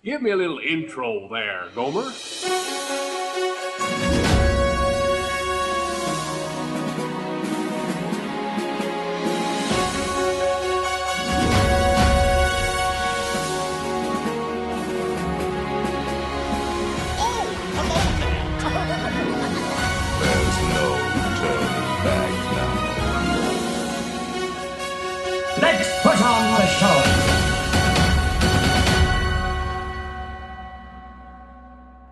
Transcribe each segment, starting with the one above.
Give me a little intro there, Gomer. There's no turning back now. Let's put on the show.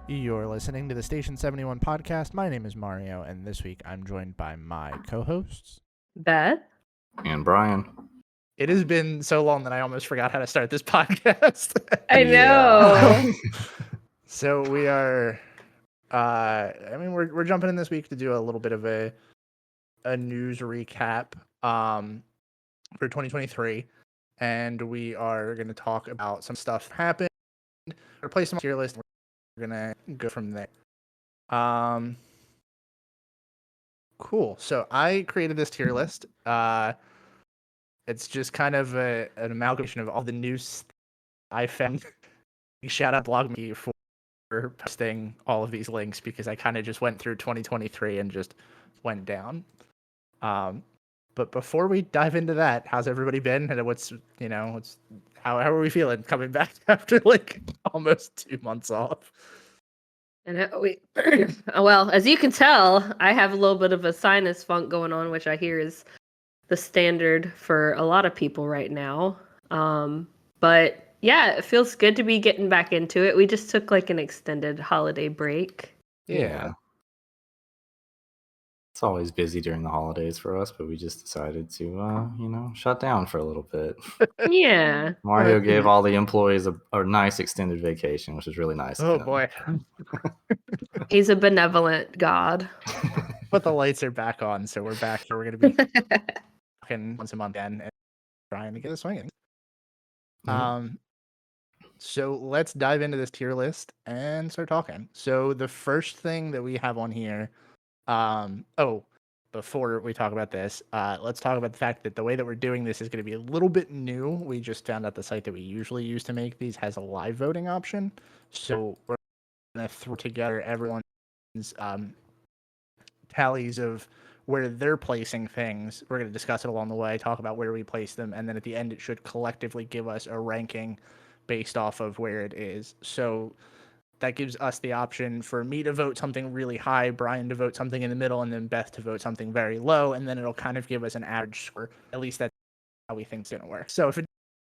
You're listening to the Station 71 podcast. My name is Mario, and this week I'm joined by my co-hosts. Beth? And Brian. It has been so long that I almost forgot how to start this podcast. I know. So we are, we're jumping in this week to do a little bit of a news recap for 2023, and we are going to talk about some stuff that happened, replace some tier list. We're going to go from there. Cool. So I created this tier list. It's just kind of an amalgamation of all the news I found. Shout out BlogMe for posting all of these links, because I kind of just went through 2023 and just went down. But before we dive into that, how's everybody been? And how are we feeling coming back after like almost 2 months off? And well, as you can tell, I have a little bit of a sinus funk going on, which I hear is the standard for a lot of people right now. But yeah, it feels good to be getting back into it. We just took like an extended holiday break. Yeah. It's always busy during the holidays for us, but we just decided to, shut down for a little bit. Yeah. Mario gave all the employees a nice extended vacation, which is really nice. Oh boy. He's a benevolent god. But the lights are back on, so we're back. So we're going to be talking once a month and trying to get a swinging. So let's dive into this tier list and start talking. So the first thing that we have on here, before we talk about this, let's talk about the fact that the way that we're doing this is going to be a little bit new. We just found out the site that we usually use to make these has a live voting option. So we're going to throw together everyone's tallies of where they're placing things. We're going to discuss it along the way, talk about where we place them, and then at the end it should collectively give us a ranking based off of where it is. So that gives us the option for me to vote something really high, Brian to vote something in the middle, and then Beth to vote something very low, and then it'll kind of give us an average score. At least that's how we think it's going to work. So if it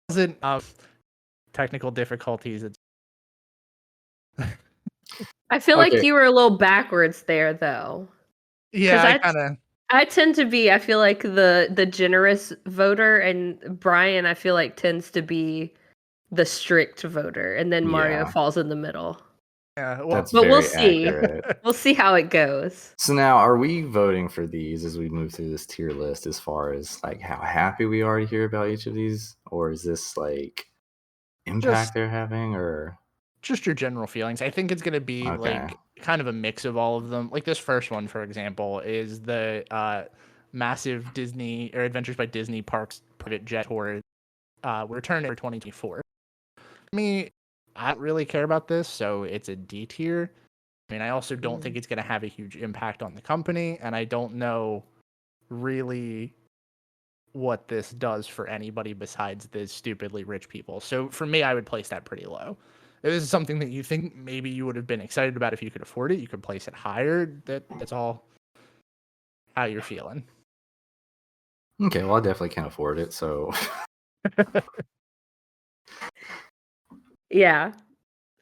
doesn't, technical difficulties, it's I feel like you were a little backwards there, though. Yeah, I tend to be, I feel like the generous voter, and Brian, I feel like, tends to be the strict voter, and then Mario falls in the middle. Yeah, but we'll see. Accurate. We'll see how it goes. So now, are we voting for these as we move through this tier list as far as like how happy we are to hear about each of these, or is this like impact they're having, or just your general feelings? I think it's going to be like kind of a mix of all of them. Like this first one, for example, is the massive Disney or Adventures by Disney Parks private jet tour return for 2024. I don't really care about this, so it's a D tier. I mean, I also don't think it's going to have a huge impact on the company, and I don't know really what this does for anybody besides the stupidly rich people. So for me, I would place that pretty low. If this is something that you think maybe you would have been excited about if you could afford it, you could place it higher. That's all how you're feeling. Okay, well, I definitely can't afford it, so... Yeah,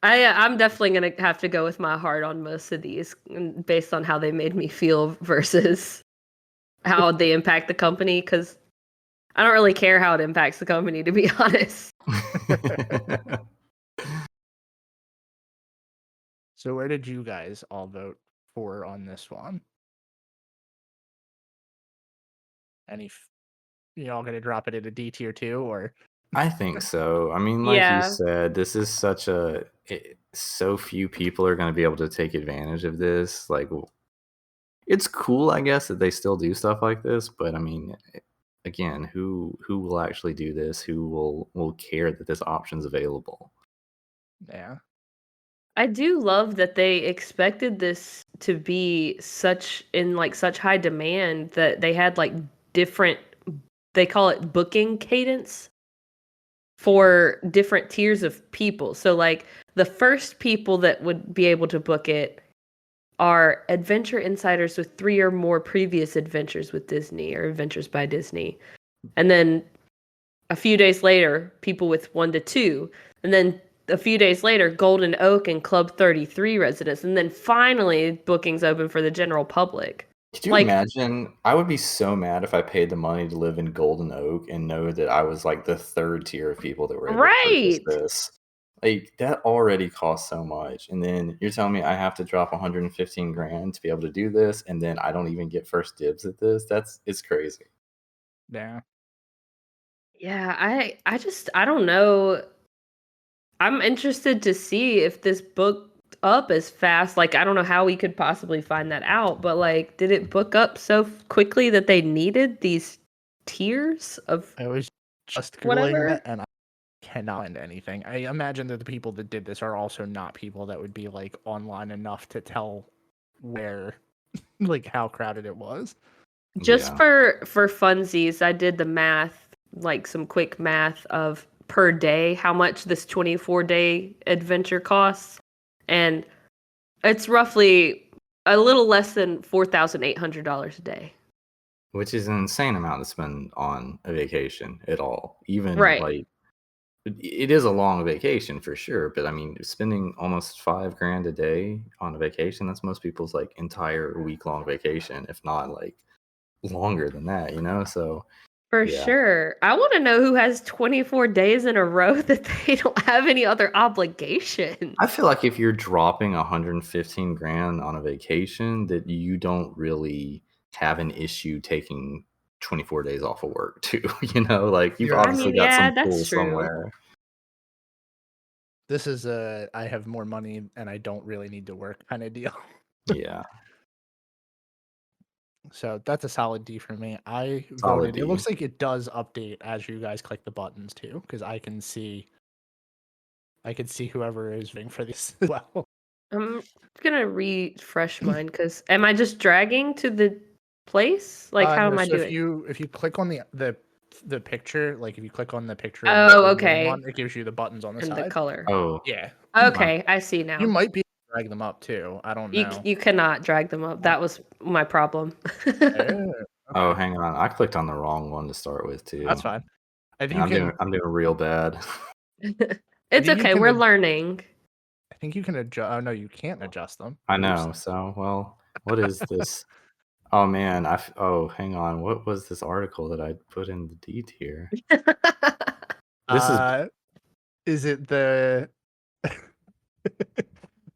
I'm definitely going to have to go with my heart on most of these based on how they made me feel versus how they impact the company, because I don't really care how it impacts the company, to be honest. So where did you guys all vote for on this one? You all going to drop it at a D tier too, or? I think so. I mean, like you said, this is so few people are going to be able to take advantage of this. Like, it's cool, I guess, that they still do stuff like this, but I mean, again, who will actually do this? Who will care that this option's available? Yeah. I do love that they expected this to be such high demand that they had like different, they call it booking cadence for different tiers of people. So like the first people that would be able to book it are adventure insiders with 3 or more previous adventures with Disney or Adventures by Disney. And then a few days later, people with 1 to 2. And then a few days later, Golden Oak and Club 33 residents. And then finally, bookings open for the general public. Could you imagine? I would be so mad if I paid the money to live in Golden Oak and know that I was like the 3rd tier of people that were able to purchase this. Like, that already costs so much. And then you're telling me I have to drop 115 grand to be able to do this, and then I don't even get first dibs at this? It's crazy. Yeah. Yeah, I don't know. I'm interested to see if this booked up as fast. Like, I don't know how we could possibly find that out, but like, did it book up so quickly that they needed these tiers of I was just Googling whatever? that, and I cannot find anything. I imagine that the people that did this are also not people that would be like online enough to tell where, like, how crowded it was. Just for funsies, I did the math, like some quick math of per day how much this 24-day adventure costs, and it's roughly a little less than $4,800 a day. Which is an insane amount to spend on a vacation at all. Even like, it is a long vacation for sure, but I mean, spending almost $5,000 a day on a vacation, that's most people's like entire week-long vacation, if not like longer than that, you know? So for sure. I want to know who has 24 days in a row that they don't have any other obligations. I feel like if you're dropping 115 grand on a vacation, that you don't really have an issue taking 24 days off of work too. You know, like, you've obviously got some pull somewhere. This is a I have more money and I don't really need to work kind of deal. Yeah. So that's a solid D for me. I voted. It looks like it does update as you guys click the buttons too, because I can see whoever is voting for this as well. I'm gonna refresh mine because am I just dragging to the place? Like, how am I doing? If you click on the picture, like if you click on the picture, okay, it gives you the buttons on the side. And the color. Oh, yeah. Okay, I see now. You might be able to drag them up too. I don't know. You cannot drag them up. That was my problem. Oh, hang on. I clicked on the wrong one to start with too. That's fine. I think I'm doing real bad. It's okay. We're learning. I think you can adjust. Oh no, you can't adjust them. I know. So, well, what is this? Oh man, hang on. What was this article that I put in the D tier? Is it the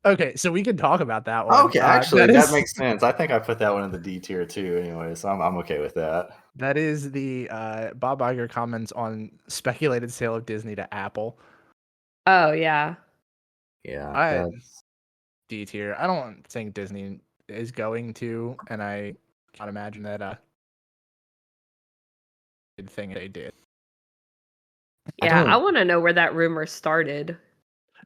Okay, so we can talk about that one. Okay, actually, that makes sense. I think I put that one in the D tier too anyway, so I'm okay with that. That is the Bob Iger comments on speculated sale of Disney to Apple. Oh yeah. Yeah. D tier. I don't think Disney is going to, and I can't imagine that thing they did. Yeah, I want to know where that rumor started.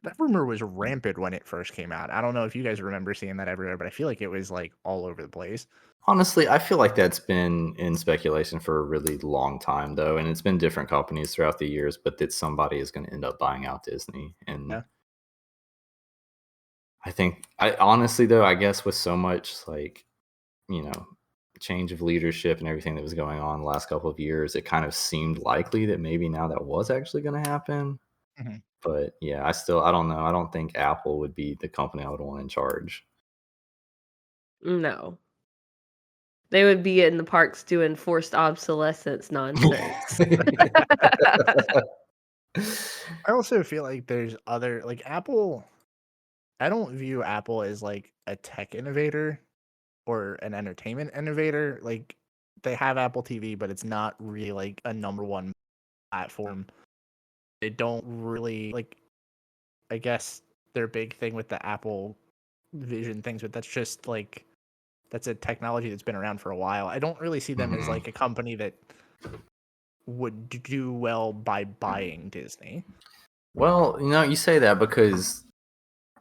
That rumor was rampant when it first came out. I don't know if you guys remember seeing that everywhere, but I feel like it was like all over the place. Honestly, I feel like that's been in speculation for a really long time, though, and it's been different companies throughout the years, but that somebody is going to end up buying out Disney. And I honestly, though, I guess with so much, like, you know, change of leadership and everything that was going on the last couple of years, it kind of seemed likely that maybe now that was actually going to happen. Mm-hmm. But yeah, I don't know. I don't think Apple would be the company I would want in charge. No. They would be in the parks doing forced obsolescence nonsense. I also feel like there's other, like, Apple. I don't view Apple as like a tech innovator or an entertainment innovator. Like, they have Apple TV, but it's not really like a number one platform. They don't really, like, I guess their big thing with the Apple Vision things, but that's just like, that's a technology that's been around for a while. I don't really see them as like a company that would do well by buying Disney. Well, you say that because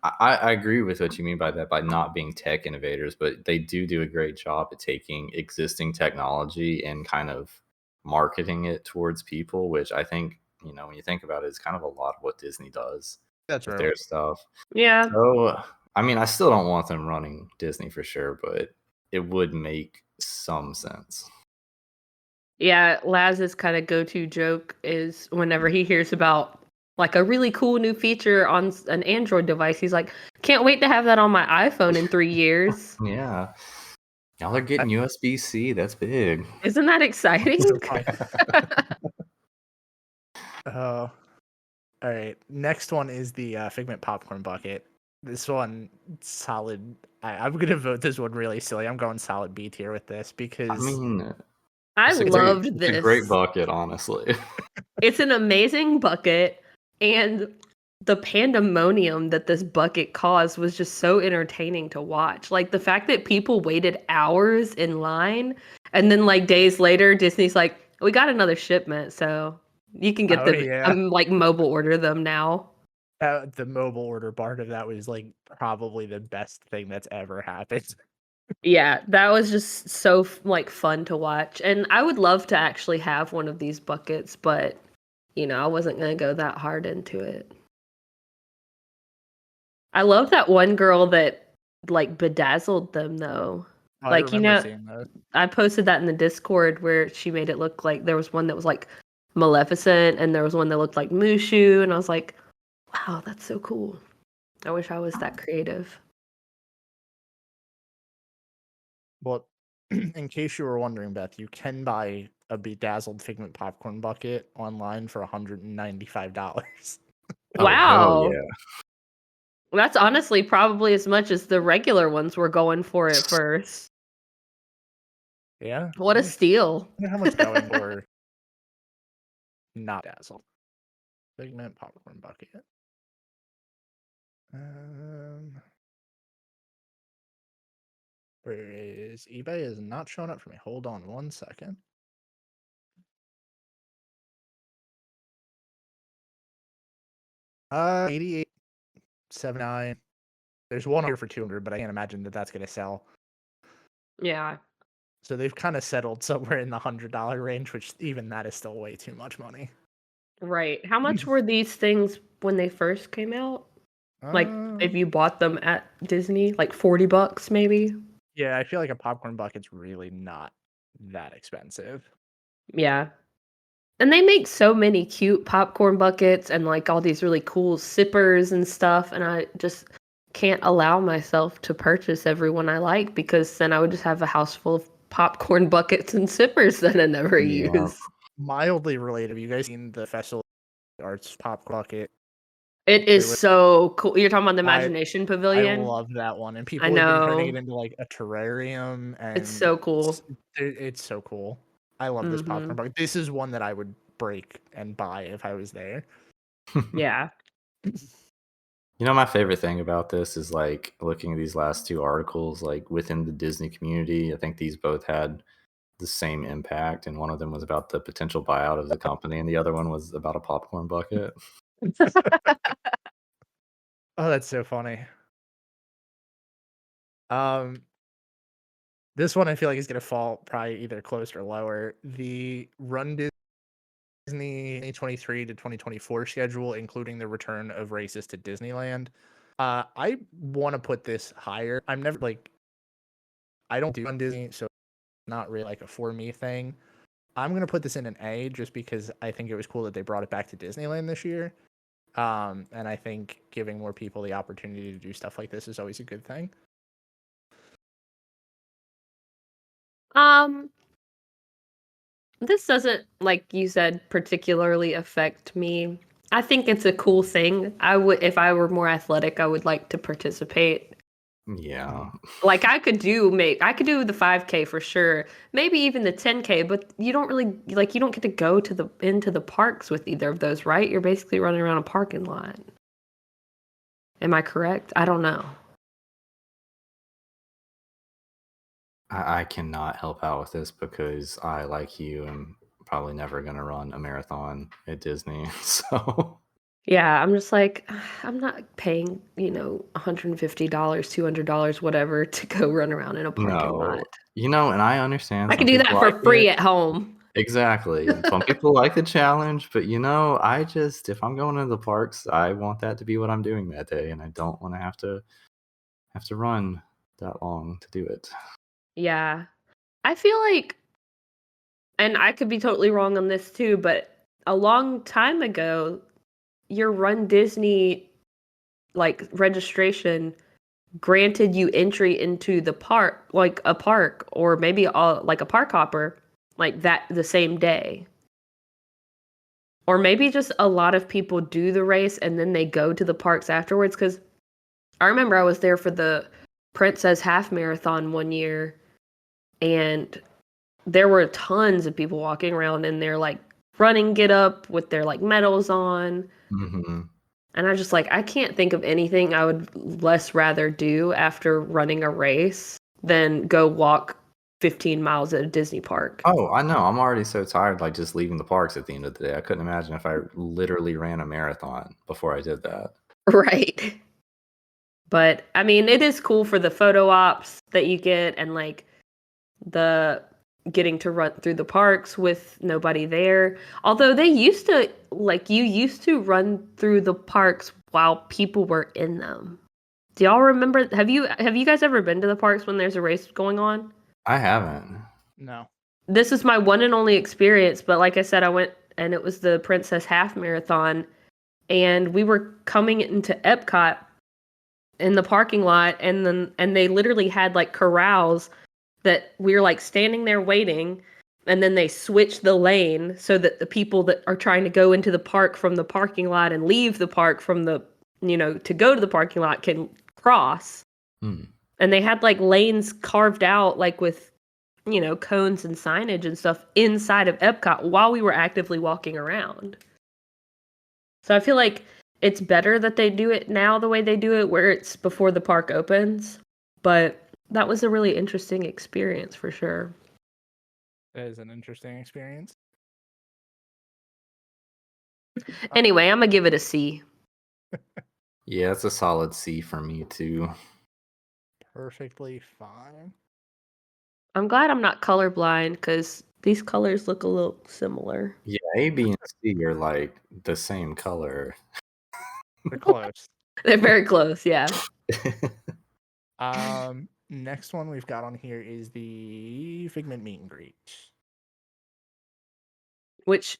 I agree with what you mean by that, by not being tech innovators, but they do a great job at taking existing technology and kind of marketing it towards people, which I think, when you think about it, is kind of a lot of what Disney does That's with right. their stuff. Yeah. So, I mean, I still don't want them running Disney for sure, but it would make some sense. Yeah, Laz's kind of go-to joke is whenever he hears about like a really cool new feature on an Android device, he's like, "Can't wait to have that on my iPhone in 3 years." Yeah. Y'all are getting USB-C. That's big. Isn't that exciting? All right. Next one is the Figment popcorn bucket. This one, solid. I'm gonna vote this one really silly. I'm going solid B tier with this because I mean, I loved this. It's a great bucket, honestly. It's an amazing bucket, and the pandemonium that this bucket caused was just so entertaining to watch. Like the fact that people waited hours in line, and then like days later, Disney's like, "We got another shipment, so you can get them." Yeah. I'm like mobile order them now. The mobile order part of that was like probably the best thing that's ever happened. Yeah, that was just so like fun to watch, and I would love to actually have one of these buckets, but I wasn't gonna go that hard into it. I love that one girl that like bedazzled them though. I Like remember seeing that. I posted that in the Discord where she made it look like there was one that was like Maleficent and there was one that looked like Mushu, and I was like, wow, that's so cool. I wish I was that creative. Well, in case you were wondering, Beth, you can buy a bedazzled Figment popcorn bucket online for $195. Wow. Oh, yeah. That's honestly probably as much as the regular ones were going for at first. Yeah. What a steal. I wonder how much going for not dazzled. Figment popcorn bucket. Where is eBay? Is not showing up for me. Hold on 1 second. $88.79. There's one here for $200, but I can't imagine that that's gonna sell. Yeah. So they've kind of settled somewhere in the $100 range, which even that is still way too much money. Right. How much were these things when they first came out? Like if you bought them at Disney, like $40 maybe? Yeah, I feel like a popcorn bucket's really not that expensive. Yeah. And they make so many cute popcorn buckets and like all these really cool sippers and stuff, and I just can't allow myself to purchase every one I like because then I would just have a house full of popcorn buckets and sippers that I never use. Mildly related. Have you guys seen the Festival of Arts pop bucket? It is so cool. You're talking about the Imagination Pavilion? I love that one. And people I have been know. turning it into like a terrarium. And It's so cool. It's so cool. I love this popcorn bucket. This is one that I would break and buy if I was there. Yeah. My favorite thing about this is like looking at these last two articles, like within the Disney community. I think these both had the same impact, and one of them was about the potential buyout of the company, and the other one was about a popcorn bucket. Oh, that's so funny. This one I feel like is gonna fall probably either close or lower. The Run Disney 2023 to 2024 schedule, including the return of Races to Disneyland. I want to put this higher. I'm never like, I don't do Run Disney, so it's not really like a for me thing. I'm gonna put this in an A just because I think it was cool that they brought it back to Disneyland this year. And I think giving more people the opportunity to do stuff like this is always a good thing. This doesn't, like you said, particularly affect me. I think it's a cool thing. If I were more athletic, I would like to participate. Yeah. Like I could do the 5K for sure. Maybe even the 10K, but you don't really you don't get to go into the parks with either of those, right? You're basically running around a parking lot. Am I correct? I don't know. I cannot help out with this because I, like you, am probably never going to run a marathon at Disney. So Yeah, I'm just like, I'm not paying, $150, $200, whatever, to go run around in a parking lot. No, and I understand I can some do that people for like free it. at home. Exactly. Some people like the challenge, but if I'm going to the parks, I want that to be what I'm doing that day, and I don't want to have to run that long to do it. Yeah. I feel like, and I could be totally wrong on this too, but a long time ago, your Run Disney like registration granted you entry into the park, like a park, or maybe like a park hopper, like that the same day. Or maybe just a lot of people do the race and then they go to the parks afterwards. Because I remember I was there for the Princess Half Marathon one year, and there were tons of people walking around in their like running get up with their like medals on. Mm-hmm. And I just like, I can't think of anything I would less rather do after running a race than go walk 15 miles at a Disney park. Oh, I know. I'm already so tired, like just leaving the parks at the end of the day. I couldn't imagine if I literally ran a marathon before I did that. Right. But I mean, it is cool for the photo ops that you get and like the getting to run through the parks with nobody there. Although they used to, like, you used to run through the parks while people were in them. Do y'all remember? Have you guys ever been to the parks when there's a race going on? I haven't. No. This is my one and only experience, but like I said, I went and it was the Princess Half Marathon, and we were coming into Epcot in the parking lot, and they literally had like corrals that we were like standing there waiting, and then they switched the lane so that the people that are trying to go into the park from the parking lot and leave the park from the to go to the parking lot can cross. And they had like lanes carved out like with cones and signage and stuff inside of Epcot while we were actively walking around. So I feel like it's better that they do it now the way they do it, where it's before the park opens. But that was a really interesting experience for sure. That is an interesting experience. Anyway, I'm gonna give it a C. Yeah, it's a solid C for me too. Perfectly fine. I'm glad I'm not colorblind because these colors look a little similar. Yeah, A, B, and C are like the same color. They're close. They're very close, yeah. Next one we've got on here is the Figment meet and greet. Which,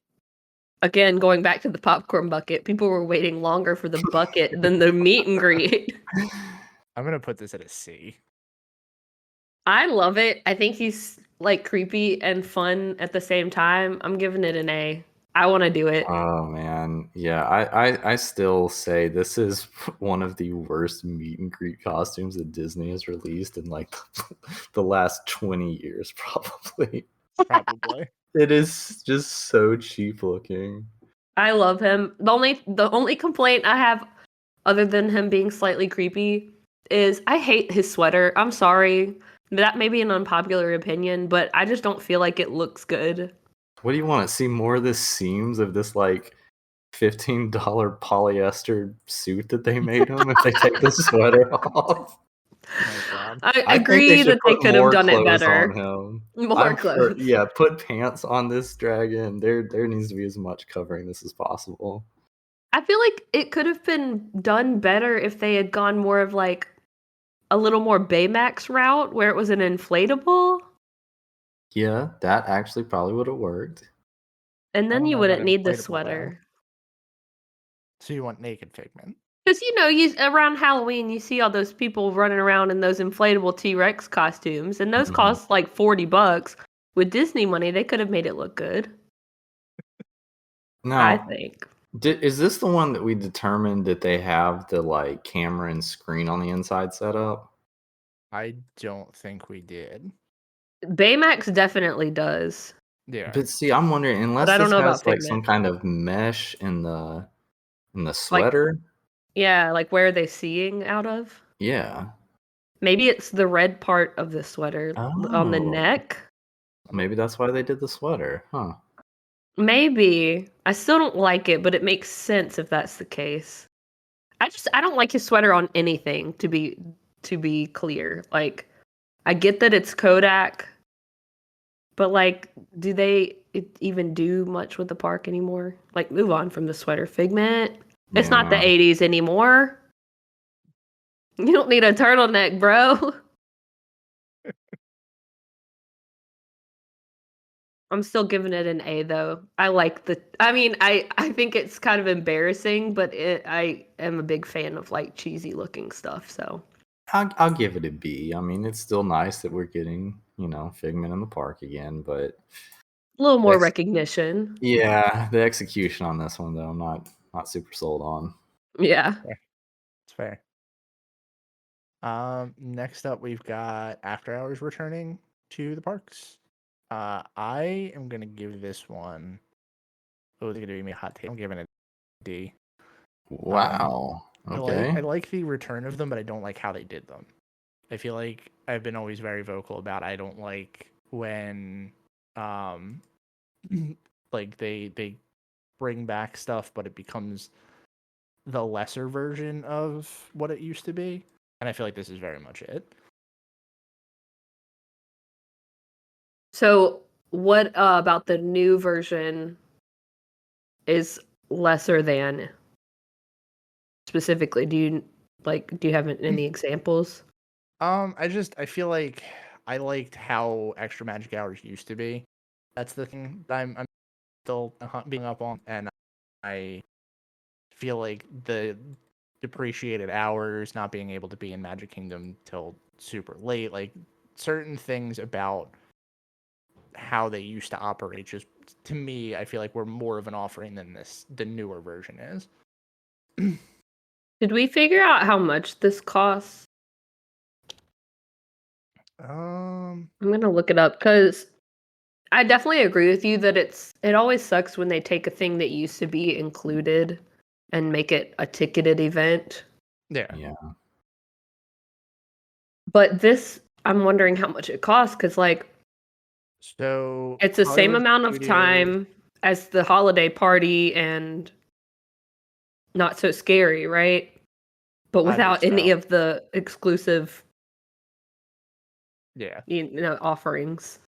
again, going back to the popcorn bucket, people were waiting longer for the bucket than the meet and greet. I'm gonna put this at a C. I love it. I think he's like creepy and fun at the same time. I'm giving it an A. I want to do it. Oh man, yeah. I still say this is one of the worst meet and greet costumes that Disney has released in like the last 20 years, probably. Probably. It is just so cheap looking. I love him. The only complaint I have, other than him being slightly creepy, is I hate his sweater. I'm sorry. That may be an unpopular opinion, but I just don't feel like it looks good. What do you want to see more of the seams of this like $15 polyester suit that they made him if they take the sweater off? Oh, I agree that they could have done it better. More clothes. Yeah, put pants on this dragon. There needs to be as much covering this as possible. I feel like it could have been done better if they had gone more of like a little more Baymax route where it was an inflatable. Yeah, that actually probably would have worked. And then you wouldn't need the sweater. So you want naked Figment? Because you around Halloween, you see all those people running around in those inflatable T-Rex costumes, and those cost like $40. With Disney money, they could have made it look good. No, I think. Is this the one that we determined that they have the like camera and screen on the inside set up? I don't think we did. Baymax definitely does. Yeah. But see, I'm wondering, unless I don't this know has about like Figment. some kind of mesh in the sweater. Yeah, like where are they seeing out of? Yeah. Maybe it's the red part of the sweater on the neck. Maybe that's why they did the sweater, huh? Maybe. I still don't like it, but it makes sense if that's the case. I don't like his sweater on anything, to be clear. Like, I get that it's Kodak, but like, do they even do much with the park anymore? Like, move on from the sweater. Figment. It's not the Yeah. 80s anymore. You don't need a turtleneck, bro. I'm still giving it an A though. I think it's kind of embarrassing, but I am a big fan of like cheesy looking stuff, so I'll give it a B. I mean, it's still nice that we're getting, Figment in the park again, but a little more recognition. yeah, the execution on this one though, I'm not super sold on. Yeah. It's fair. Next up we've got After Hours returning to the parks. I am gonna give this one. Oh, they're gonna give me a hot take. I'm giving it a D. Wow. Okay. I like the return of them, but I don't like how they did them. I feel like I've been always very vocal about I don't like when like they bring back stuff but it becomes the lesser version of what it used to be. And I feel like this is very much it. So, what about the new version is lesser than specifically? Do you have any examples? I feel like I liked how Extra Magic Hours used to be. That's the thing that I'm still being up on, and I feel like the depreciated hours, not being able to be in Magic Kingdom till super late, like certain things about how they used to operate, just to me, I feel like we're more of an offering than the newer version is. Did we figure out how much this costs? I'm gonna look it up because I definitely agree with you that it always sucks when they take a thing that used to be included and make it a ticketed event. Yeah. But this, I'm wondering how much it costs because So it's the same Hollywood amount of Studios- time as the holiday party and Not So Scary, right? But without any of the exclusive offerings.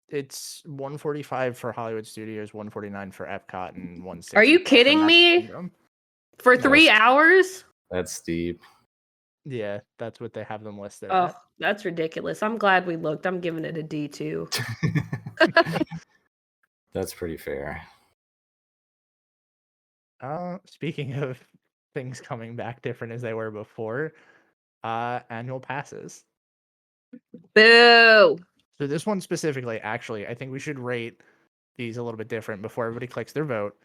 It's $145 for Hollywood Studios, $149 for Epcot, and $160. Are you kidding me? For 3 hours? That's steep. Yeah, that's what they have them listed Oh, at. that's ridiculous. I'm glad we looked. I'm giving it a D too. That's pretty fair. Speaking of things coming back different as they were before, annual passes. Boo! So this one specifically, actually, I think we should rate these a little bit different before everybody clicks their vote.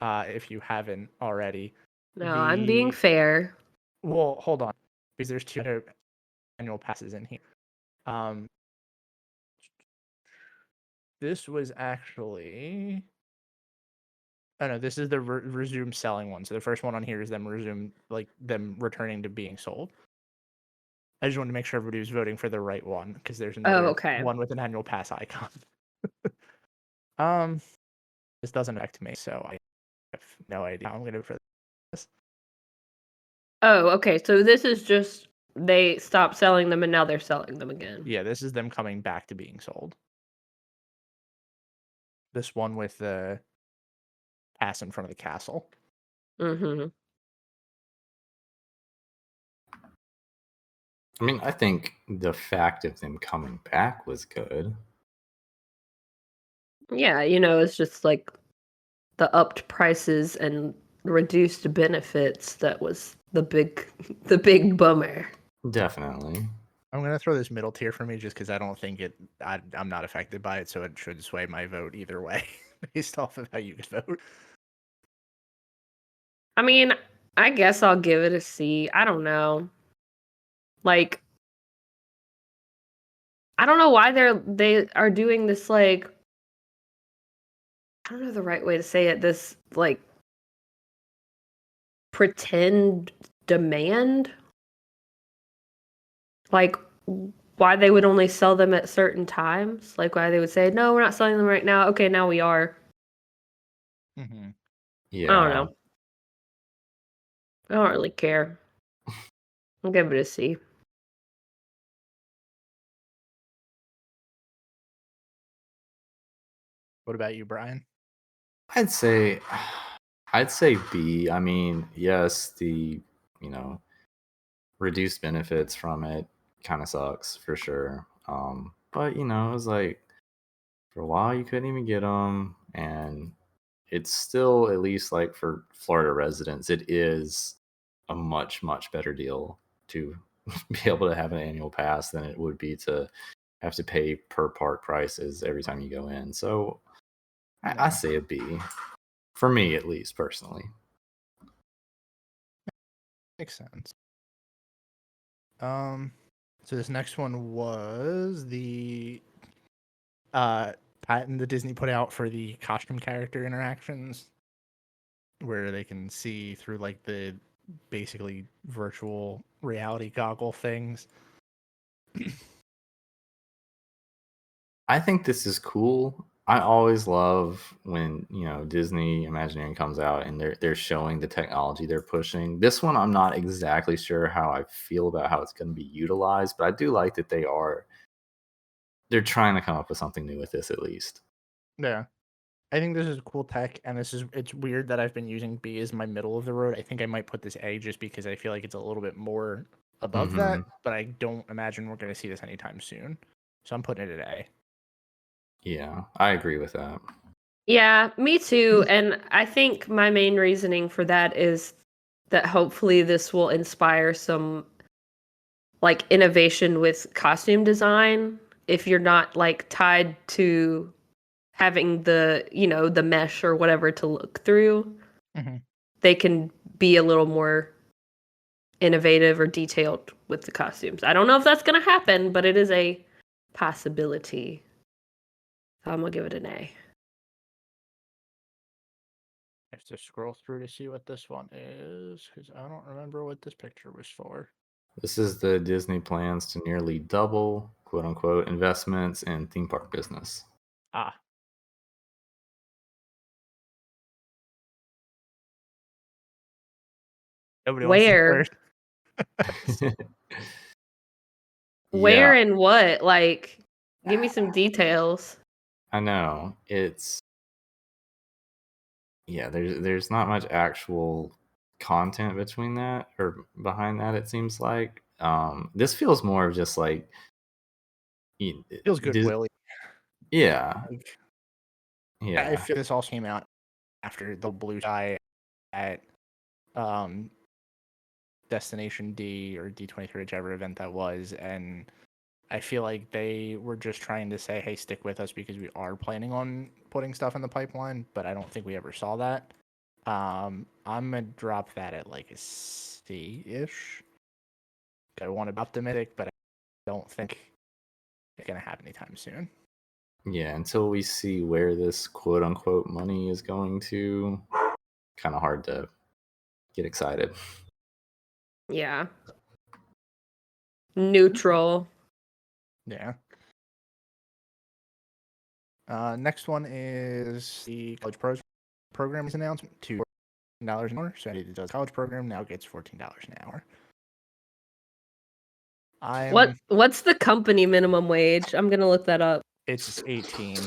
If you haven't already. No, I'm being fair. Well, hold on, because there's 2 annual passes in here. This was actually. Oh no, this is the resume selling one. So the first one on here is them returning to being sold. I just wanted to make sure everybody was voting for the right one because there's another one with an annual pass icon. This doesn't affect me, so I have no idea how I'm gonna vote for this. Oh, okay. So this is just they stopped selling them and now they're selling them again. Yeah, this is them coming back to being sold. This one with the pass in front of the castle. Mm-hmm. I mean, I think the fact of them coming back was good. Yeah, it's just like the upped prices and reduced benefits that was the big bummer. Definitely. I'm gonna throw this middle tier for me just because I don't think I'm not affected by it, so it should sway my vote either way based off of how you vote. I mean, I guess I'll give it a C. I don't know. Like, I don't know why they are doing this, I don't know the right way to say it, this pretend demand. Why they would only sell them at certain times. Why they would say, no, we're not selling them right now. Okay, now we are. Mm-hmm. Yeah. I don't know. I don't really care. I'll give it a C. What about you, Brian? I'd say B. I mean, yes, the reduced benefits from it kind of sucks for sure. But it was like for a while you couldn't even get them, and it's still, at least like for Florida residents, it is a much better deal to be able to have an annual pass than it would be to have to pay per park prices every time you go in. So I say a B for me, at least personally. Makes sense. So this next one was the patent that Disney put out for the costume character interactions, where they can see through like the basically virtual reality goggle things. I think this is cool. I always love when Disney Imagineering comes out and they're showing the technology they're pushing. This one, I'm not exactly sure how I feel about how it's going to be utilized, but I do like that they're trying to come up with something new with this at least. Yeah. I think this is cool tech, and it's weird that I've been using B as my middle of the road. I think I might put this A just because I feel like it's a little bit more above that, but I don't imagine we're going to see this anytime soon. So I'm putting it at A. Yeah, I agree with that. Yeah, me too. And I think my main reasoning for that is that hopefully this will inspire some like innovation with costume design. If you're not like tied to having the mesh or whatever to look through, they can be a little more innovative or detailed with the costumes. I don't know if that's going to happen, but it is a possibility. So I'm going to give it an A. I have to scroll through to see what this one is, because I don't remember what this picture was for. This is the Disney plans to nearly double, quote unquote, investments in theme park business. Ah. Nobody Where? Where and what? Like, give me some details. I know. There's not much actual content between that or behind that, it seems like. This feels more of just like feels goodwill. Yeah. I feel this all came out after the Blue Sky at Destination D or D23, whichever event that was, and I feel like they were just trying to say, hey, stick with us because we are planning on putting stuff in the pipeline, but I don't think we ever saw that. I'm gonna drop that at like a C-ish. I want to be optimistic, but I don't think it's gonna happen anytime soon. Yeah, until we see where this quote unquote money is going to, kind of hard to get excited. Yeah. Neutral. Yeah. Next one is the college program's announcement to $14 an hour. So anybody that does college program now gets $14 an hour. What's the company minimum wage? I'm gonna look that up. It's 18.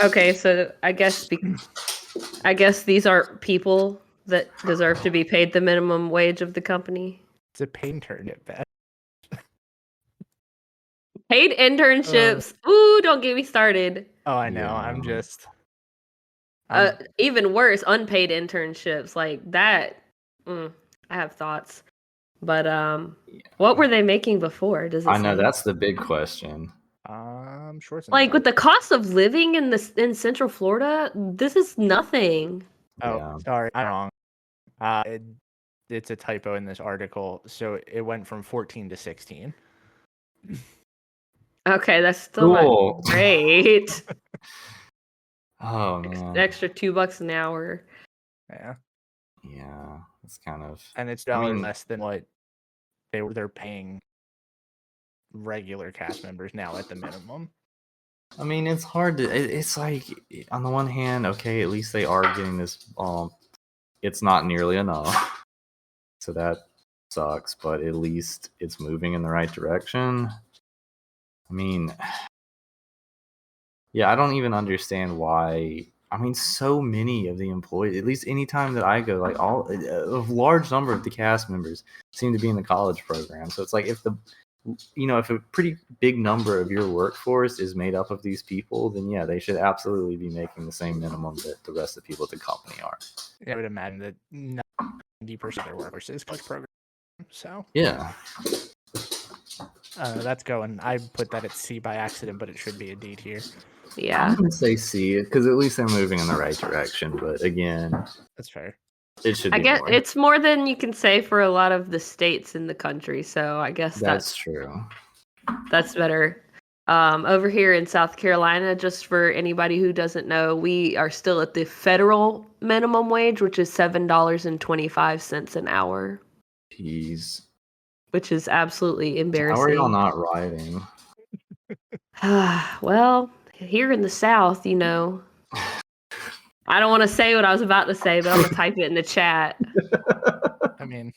Okay, so I guess these are people that deserve to be paid the minimum wage of the company. It's a paid internship, Beth. Paid internships. Ooh, don't get me started. Oh, I know. Yeah. I'm just. Even worse, unpaid internships like that. I have thoughts, but what were they making before? Does it? I know that's the big question. I'm sure. Like with the cost of living in Central Florida, this is nothing. Oh, sorry, I'm wrong. It's a typo in this article. So it went from 14 to 16. Okay, that's still not great. Oh man, extra $2 an hour. Yeah, it's kind of, and it's less than what they're paying regular cast members now at the minimum. I mean, it's hard to. It's like on the one hand, okay, at least they are getting this. It's not nearly enough, so that sucks. But at least it's moving in the right direction. I mean, yeah, I don't even understand why. I mean, so many of the employees, at least any time that I go, like a large number of the cast members seem to be in the college program. So it's like if a pretty big number of your workforce is made up of these people, then yeah, they should absolutely be making the same minimum that the rest of the people at the company are. Yeah, I would imagine that 90% of their workforce is college program. So yeah, that's going. I put that at C by accident, but it should be a D tier. Yeah, I'm gonna say C because at least they're moving in the right direction. But again, that's fair. It should. I guess it's more than you can say for a lot of the states in the country. So I guess that's true. That's better. Over here in South Carolina, just for anybody who doesn't know, we are still at the federal minimum wage, which is $7.25 an hour. Jeez. Which is absolutely embarrassing. How are y'all not rioting? Well, here in the South, I don't want to say what I was about to say, but I'm going to type it in the chat. I mean,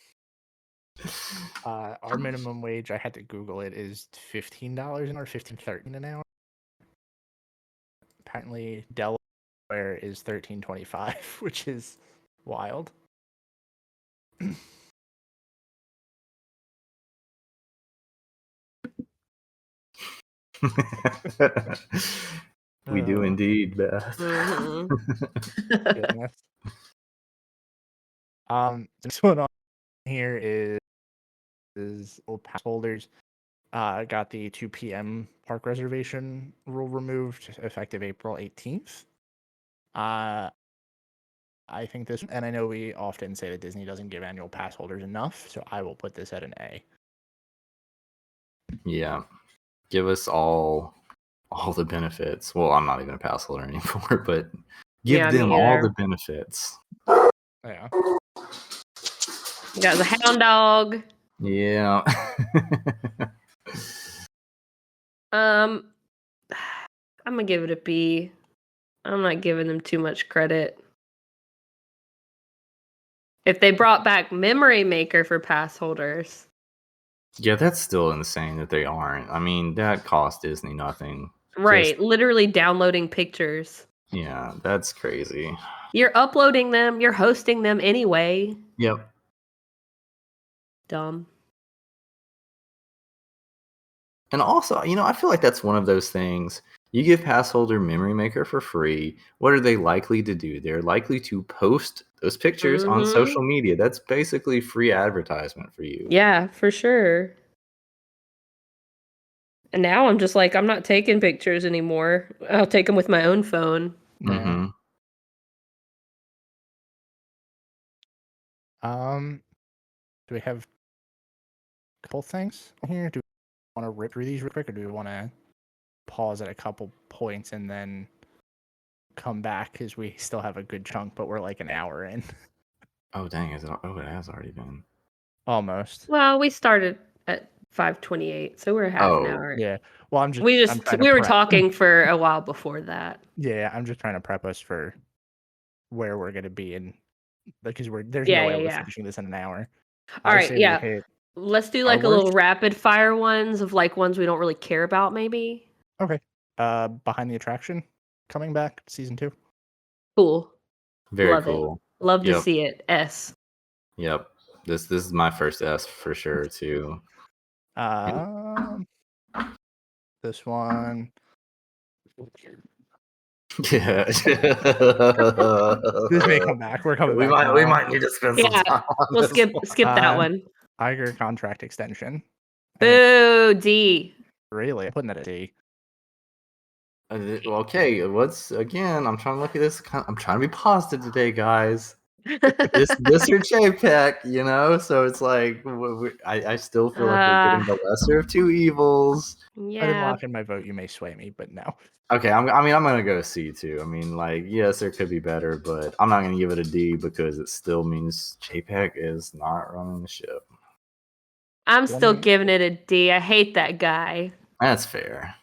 our minimum wage, I had to Google it, is $15 an hour, $15.13 an hour. Apparently, Delaware is $13.25, which is wild. We do indeed, Beth. Goodness. This one on here is old pass holders. Got the 2 p.m. park reservation rule removed effective April 18th. I think this, and I know we often say that Disney doesn't give annual pass holders enough, so I will put this at an A. Yeah. Give us all the benefits. Well, I'm not even a pass holder anymore, but give them all the benefits. Yeah. You got the hound dog. Yeah. I'm gonna give it a B. I'm not giving them too much credit. If they brought back Memory Maker for pass holders. Yeah, that's still insane that they aren't. I mean, that cost Disney nothing. Right, literally downloading pictures. Yeah, that's crazy. You're uploading them, you're hosting them anyway. Yep. Dumb. And also, I feel like that's one of those things. You give pass holder Memory Maker for free. What are they likely to do? They're likely to post those pictures on social media. That's basically free advertisement for you. Yeah, for sure. And now I'm just like, I'm not taking pictures anymore. I'll take them with my own phone. Mm-hmm. Do we have a couple things here? Do we want to rip through these real quick, or do we want to pause at a couple points and then come back because we still have a good chunk, but we're like an hour in? Oh dang! It has already been. Almost. Well, we started at 5:28, so we're half an hour. Yeah. Well, we were talking for a while before that. Yeah, I'm just trying to prep us for where we're going to be, and because there's no way we're finishing this in an hour. All right, yeah. Let's do like a little rapid fire ones of like ones we don't really care about, maybe. Okay. Behind the Attraction coming back season 2. Cool. Very cool. Love to see it. S. Yep. This is my first S for sure too. This one. Yeah. This may come back. We're coming back. We might need to spend some time on we'll skip that one. Iger contract extension. Boo, D. Really? I'm putting that at D. Okay, I'm trying to look at this. I'm trying to be positive today, guys. this or JPEG, so it's like I still feel like we're getting the lesser of two evils. Yeah. I didn't lock in my vote. You may sway me, but no. Okay, I'm gonna go C too. I mean, like, yes, there could be better, but I'm not gonna give it a D because it still means JPEG is not running the ship. I'm still giving it a D. I hate that guy. That's fair.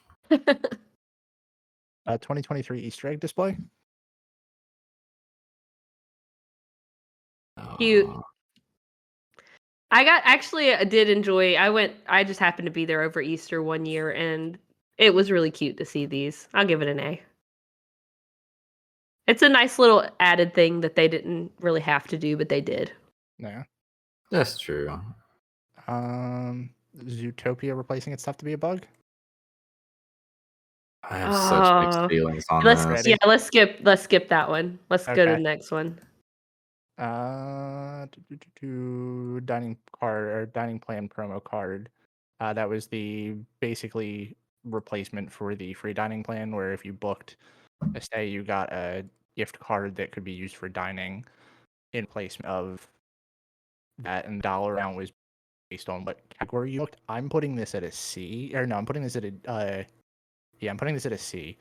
2023 Easter egg display. Cute. I did enjoy. I just happened to be there over Easter one year, and it was really cute to see these. I'll give it an A. It's a nice little added thing that they didn't really have to do, but they did. Yeah, that's true. Zootopia replacing its stuff to be a bug. I have such mixed feelings on this. Yeah, let's skip that one. Let's go to the next one. Dining card or dining plan promo card. That was the basically replacement for the free dining plan, where if you booked a stay, you got a gift card that could be used for dining in place of that, and dollar amount was based on what category you looked. I'm putting this at a C, or no, I'm putting this at a I'm putting this at a C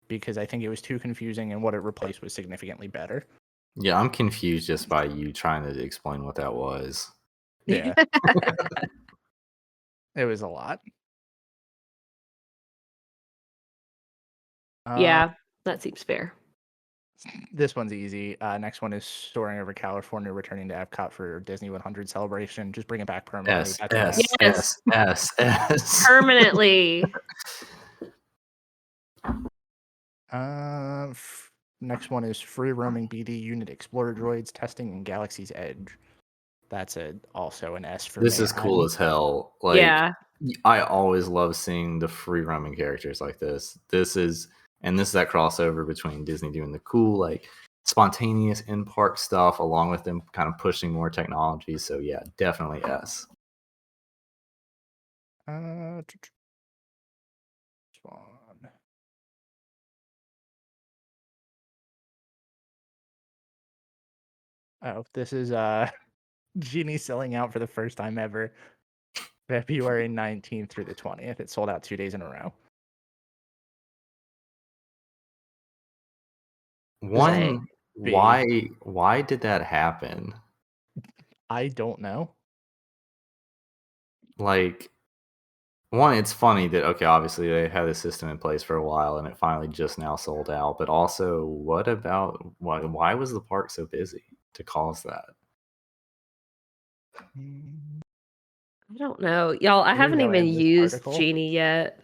because I think it was too confusing, and what it replaced was significantly better. Yeah, I'm confused just by you trying to explain what that was. Yeah. It was a lot. Yeah, that seems fair. This one's easy. Next one is Soaring Over California, returning to Epcot for Disney 100 celebration. Just bring it back permanently. Yes. Permanently. Next one is free roaming BD unit Explorer droids testing in Galaxy's Edge. That's also an S for me. This is cool as hell. Like, yeah. I always love seeing the free roaming characters like this. This is that crossover between Disney doing the cool, like, spontaneous in-park stuff, along with them kind of pushing more technology. So yeah, definitely S. Oh, this is Genie selling out for the first time ever. February 19th through the 20th. It sold out 2 days in a row. Why did that happen? I don't know. Like, one, it's funny that, okay, obviously they had this system in place for a while and it finally just now sold out, but also why was the park so busy to cause that? I don't know. Y'all, I haven't even used Genie yet.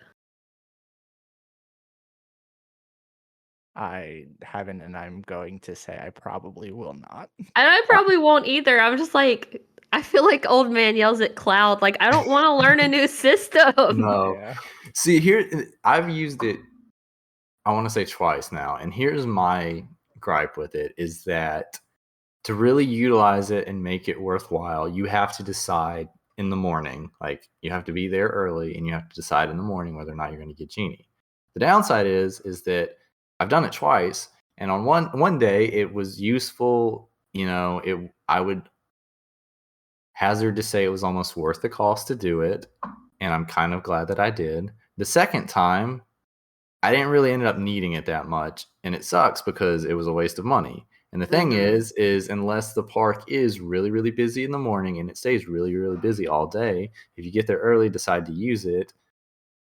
I haven't, and I'm going to say I probably will not. And I probably won't either. I'm just like, I feel like old man yells at cloud. Like, I don't want to learn a new system. No. Yeah. See, here, I've used it, I want to say twice now. And here's my gripe with it, is that to really utilize it and make it worthwhile, you have to decide in the morning. Like, you have to be there early, and you have to decide in the morning whether or not you're going to get Genie. The downside is that I've done it twice, and on one day it was useful. You know, I would hazard to say it was almost worth the cost to do it, and I'm kind of glad that I did. The second time, I didn't really end up needing it that much, and it sucks because it was a waste of money. And the thing is unless the park is really, really busy in the morning and it stays really, really busy all day, if you get there early, decide to use it,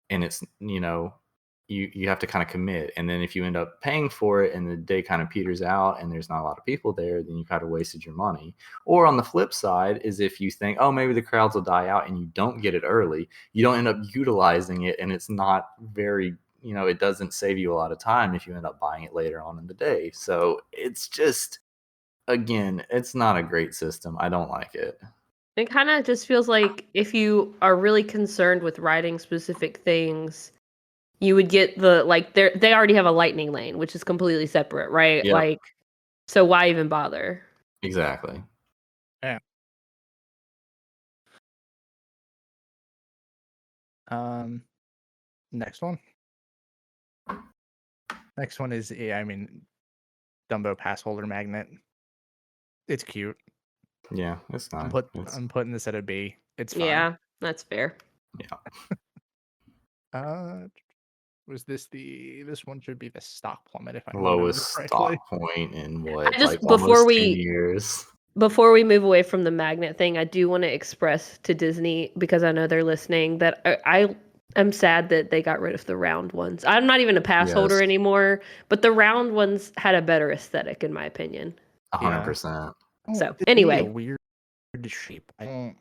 and it's, you know, you have to kind of commit. And then if you end up paying for it and the day kind of peters out and there's not a lot of people there, then you kind of wasted your money. Or on the flip side is if you think, oh, maybe the crowds will die out and you don't get it early, you don't end up utilizing it, and it's not very, you know, it doesn't save you a lot of time if you end up buying it later on in the day. So it's just, again, it's not a great system. I don't like it. It kind of just feels like if you are really concerned with writing specific things, you would get they already have a lightning lane, which is completely separate, right? Yep. Like, so why even bother? Exactly. Yeah. Next one. Next one is, Dumbo pass holder magnet. It's cute. Yeah, it's not. I'm putting this at a B. It's fine. Yeah, that's fair. Yeah. Was this one should be the stock plummet if I lowest stock point in what? Before 10 years. Before we move away from the magnet thing, I do want to express to Disney, because I know they're listening, that am sad that they got rid of the round ones. I'm not even a pass holder Yes. anymore, but the round ones had a better aesthetic, in my opinion. 100%. So, It's anyway. a weird shape. I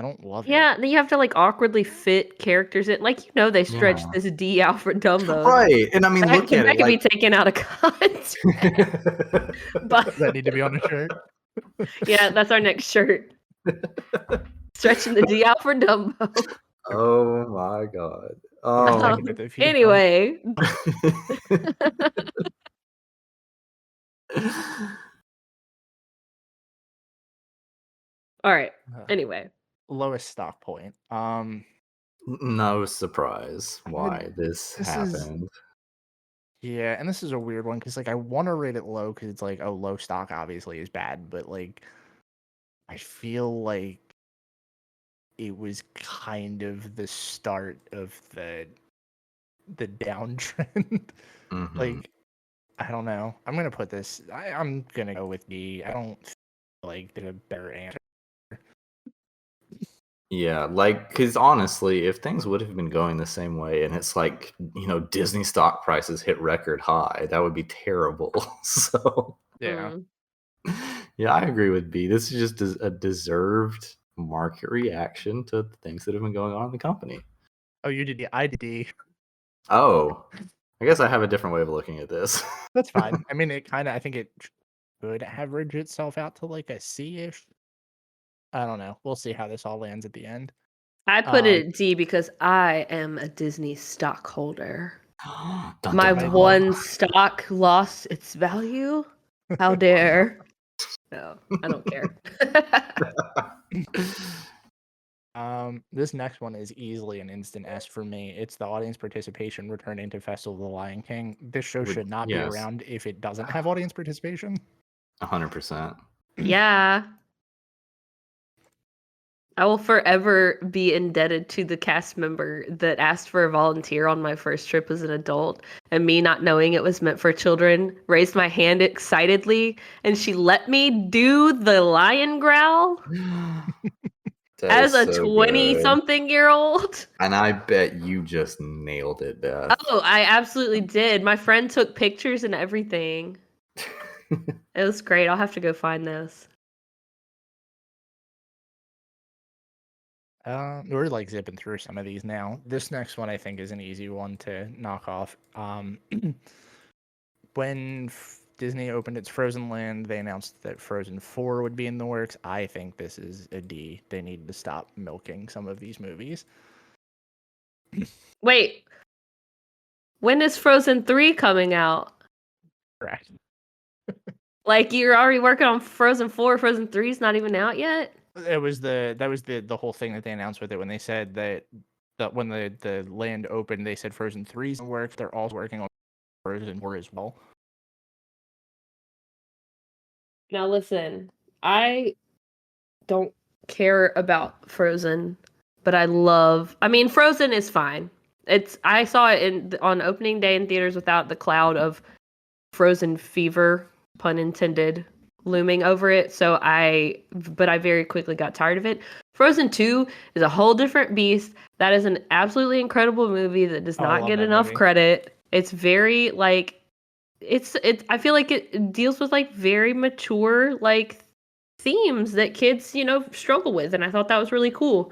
don't love it. Yeah, then you have to like awkwardly fit characters in. Like, they stretched this D out for Dumbo. Right. And I mean, look at that it. could be taken out of context. But Does that need to be on a shirt? yeah, that's our next shirt. Stretching the D out for Dumbo. Oh my god. Anyway. All right. Anyway. Lowest stock point. No surprise why this happened. Yeah, and this is a weird one because like I want to rate it low because it's like, oh, low stock obviously is bad, but like I feel like it was kind of the start of the downtrend. Mhm. Like, I don't know. I'm gonna put this. I'm gonna go with D. I don't feel like there's a better answer. Yeah, like, because honestly, if things would have been going the same way and it's like, Disney stock prices hit record high, that would be terrible. So, Yeah. yeah, I agree with B. This is just a deserved market reaction to the things that have been going on in the company. Oh, you did D. I did D. Oh, I guess I have a different way of looking at this. That's fine. I mean, I think it could average itself out to like a C-ish. I don't know. We'll see how this all lands at the end. I put it at D because I am a Disney stockholder. My one stock lost its value. How dare? No, I don't care. This next one is easily an instant S for me. It's the audience participation returning to Festival of the Lion King. This show should not be around if it doesn't have audience participation. 100%. Yeah. I will forever be indebted to the cast member that asked for a volunteer on my first trip as an adult, and me not knowing it was meant for children, raised my hand excitedly, and she let me do the lion growl as a 20-something-year-old. And I bet you just nailed it, Beth. Oh, I absolutely did. My friend took pictures and everything. It was great. I'll have to go find this. We're like zipping through some of these now. This next one I think is an easy one to knock off. When Disney opened its Frozen Land, they announced that Frozen 4 would be in the works. I think this is a D. They need to stop milking some of these movies. Wait. When is Frozen 3 coming out? Correct. Like, you're already working on Frozen 4, Frozen 3 is not even out yet? That was the whole thing that they announced with it when they said that when the land opened, they said Frozen 3's in work. They're also working on Frozen 4 as well. Now listen, I don't care about Frozen, but Frozen is fine. I saw it on opening day in theaters without the cloud of Frozen fever, pun intended, looming over it. But I very quickly got tired of it. Frozen 2 is a whole different beast. That is an absolutely incredible movie that does not get enough credit. It's very like I feel like it deals with like very mature like themes that kids, struggle with, and I thought that was really cool.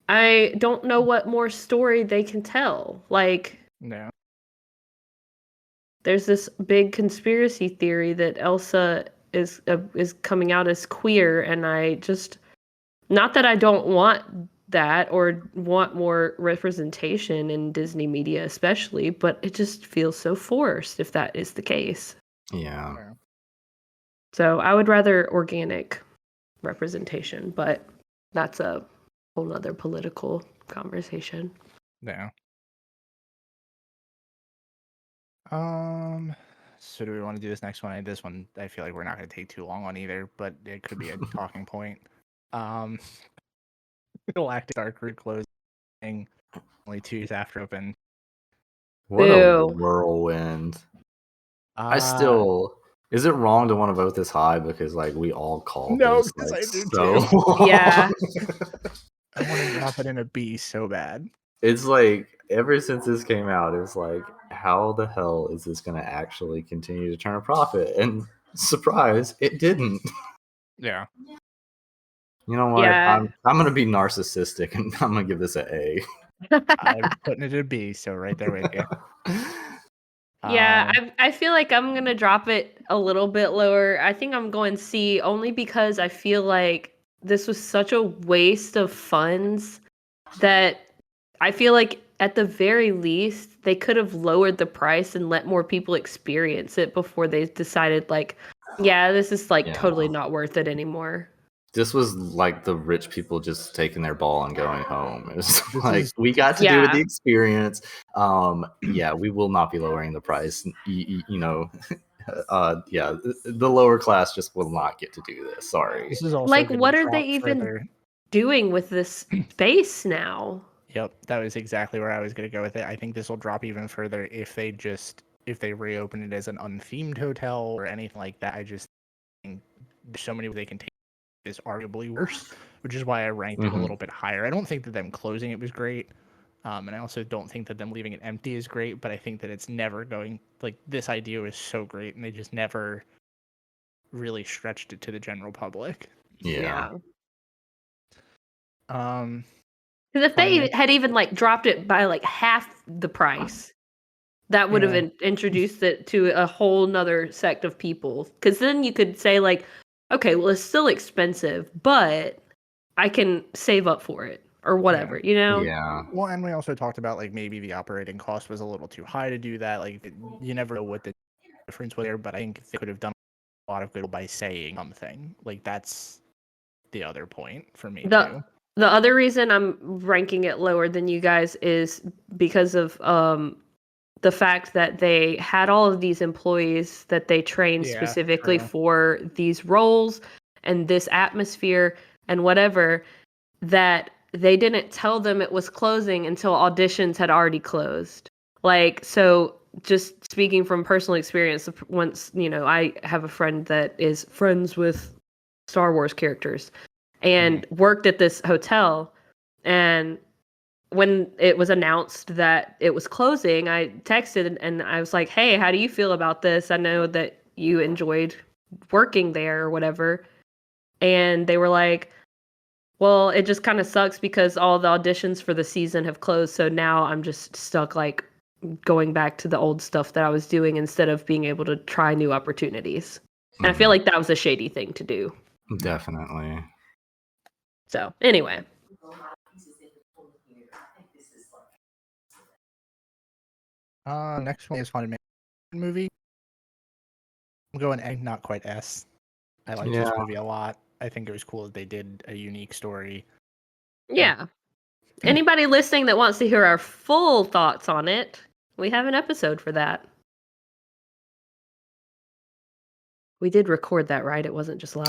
I don't know what more story they can tell. Like, no. There's this big conspiracy theory that Elsa is coming out as queer, and I just, not that I don't want that or want more representation in Disney media especially, but it just feels so forced if that is the case. Yeah. So I would rather organic representation, but that's a whole nother political conversation. Yeah. So do we want to do this next one? This one I feel like we're not going to take too long on either, but it could be a talking point. Galactic Dark Route closing only 2 years after open. What a whirlwind! Is it wrong to want to vote this high because like we all called this? Because I do so too. Yeah. I want to drop it in a B so bad. It's like ever since this came out, it's like, how the hell is this going to actually continue to turn a profit? And surprise, it didn't. Yeah. You know what? Yeah. I'm gonna be narcissistic and I'm gonna give this an A. I'm putting it at a B, so right there with you. Yeah, I feel like I'm gonna drop it a little bit lower. I think I'm going C only because I feel like this was such a waste of funds that I feel like at the very least they could have lowered the price and let more people experience it before they decided like, yeah, this is like totally not worth it anymore. This was like the rich people just taking their ball and going home. It's like we got to do with the experience. Yeah, we will not be lowering the price. You know, yeah, the lower class just will not get to do this. Sorry. This is also like, what are they even doing with this space now? Yep, that was exactly where I was going to go with it. I think this will drop even further if they reopen it as an unthemed hotel or anything like that. I just think there's so many they can take is arguably worse, which is why I ranked it a little bit higher. I don't think that them closing it was great. And I also don't think that them leaving it empty is great, but I think that it's never going, like, this idea was so great and they just never really stretched it to the general public. Yeah. Because if they had even like dropped it by like half the price, that would have introduced it to a whole nother sect of people. Because then you could say like, okay, well, it's still expensive, but I can save up for it or whatever, you know? Yeah. Well, and we also talked about like maybe the operating cost was a little too high to do that. Like, you never know what the difference was there, but I think they could have done a lot of good by saying something. Like, that's the other point for me too. The other reason I'm ranking it lower than you guys is because of the fact that they had all of these employees that they trained specifically for these roles and this atmosphere and whatever, that they didn't tell them it was closing until auditions had already closed. Like, so just speaking from personal experience, once, you know, I have a friend that is friends with Star Wars characters and worked at this hotel, and when it was announced that it was closing, I texted and I was like, hey, how do you feel about this? I know that you enjoyed working there or whatever. And they were like, well, it just kind of sucks because all the auditions for the season have closed. So now I'm just stuck like going back to the old stuff that I was doing instead of being able to try new opportunities. And I feel like that was a shady thing to do. Definitely. So anyway. Next one is Haunted Mansion movie. I'm going A, not quite S. I like this movie a lot. I think it was cool that they did a unique story. Yeah. Anybody listening that wants to hear our full thoughts on it, we have an episode for that. We did record that, right? It wasn't just live.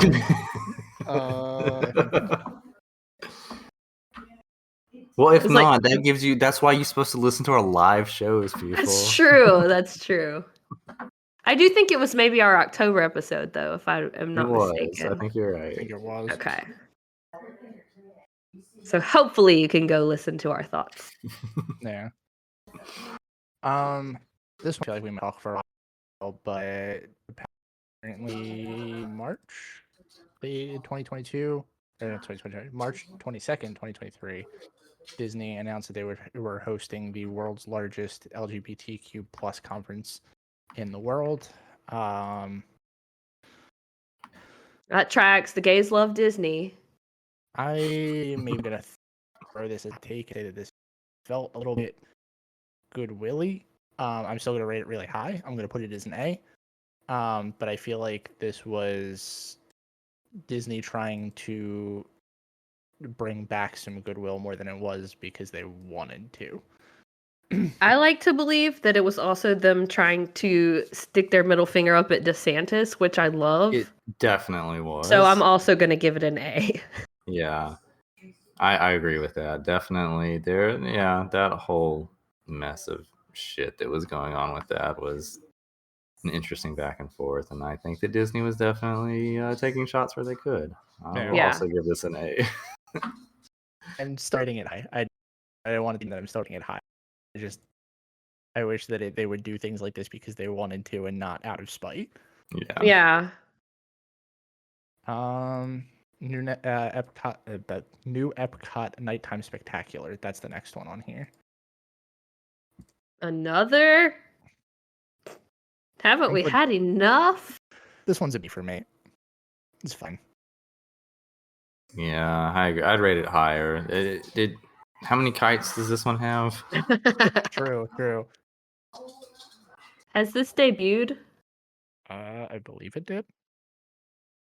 Well, if not, that gives you. That's why you're supposed to listen to our live shows, people. That's true. That's true. I do think it was maybe our October episode, though, if I am not mistaken. I think you're right. I think it was. Okay. So hopefully you can go listen to our thoughts. Yeah. This one I feel like we might talk for a while, but apparently March 2022, March 22nd, 2023, Disney announced that they were hosting the world's largest LGBTQ plus conference in the world. That tracks. The gays love Disney. I maybe gonna throw this as a take and say that this felt a little bit goodwilly. I'm still gonna rate it really high. I'm gonna put it as an A. But I feel like this was Disney trying to bring back some goodwill more than it was because they wanted to. I like to believe that it was also them trying to stick their middle finger up at DeSantis, which I love. It definitely was. So I'm also going to give it an A. Yeah, I agree with that. Definitely. That whole mess of shit that was going on with that was an interesting back and forth. And I think that Disney was definitely taking shots where they could. I will also give this an A. And starting it high. I I don't want to think that I'm starting it high. I wish that they would do things like this because they wanted to and not out of spite. Yeah. New Epcot, the new Epcot Nighttime Spectacular. That's the next one on here. Another? Haven't we had enough? This one's a B for me. It's fine. Yeah, I'd rate it higher. How many kites does this one have? True. Has this debuted? I believe it did.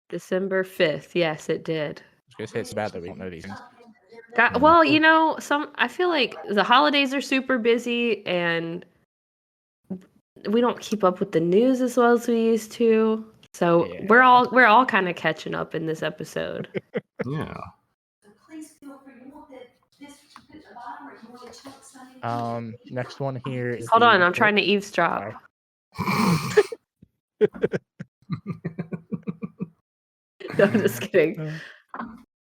December 5th. Yes, it did. I was gonna say it's bad that we don't know these things. Well, you know, I feel like the holidays are super busy and we don't keep up with the news as well as we used to. So Yeah. we're all kind of catching up in this episode. Yeah. Next one here is Hold on, I'm trying to eavesdrop. No, I'm just kidding.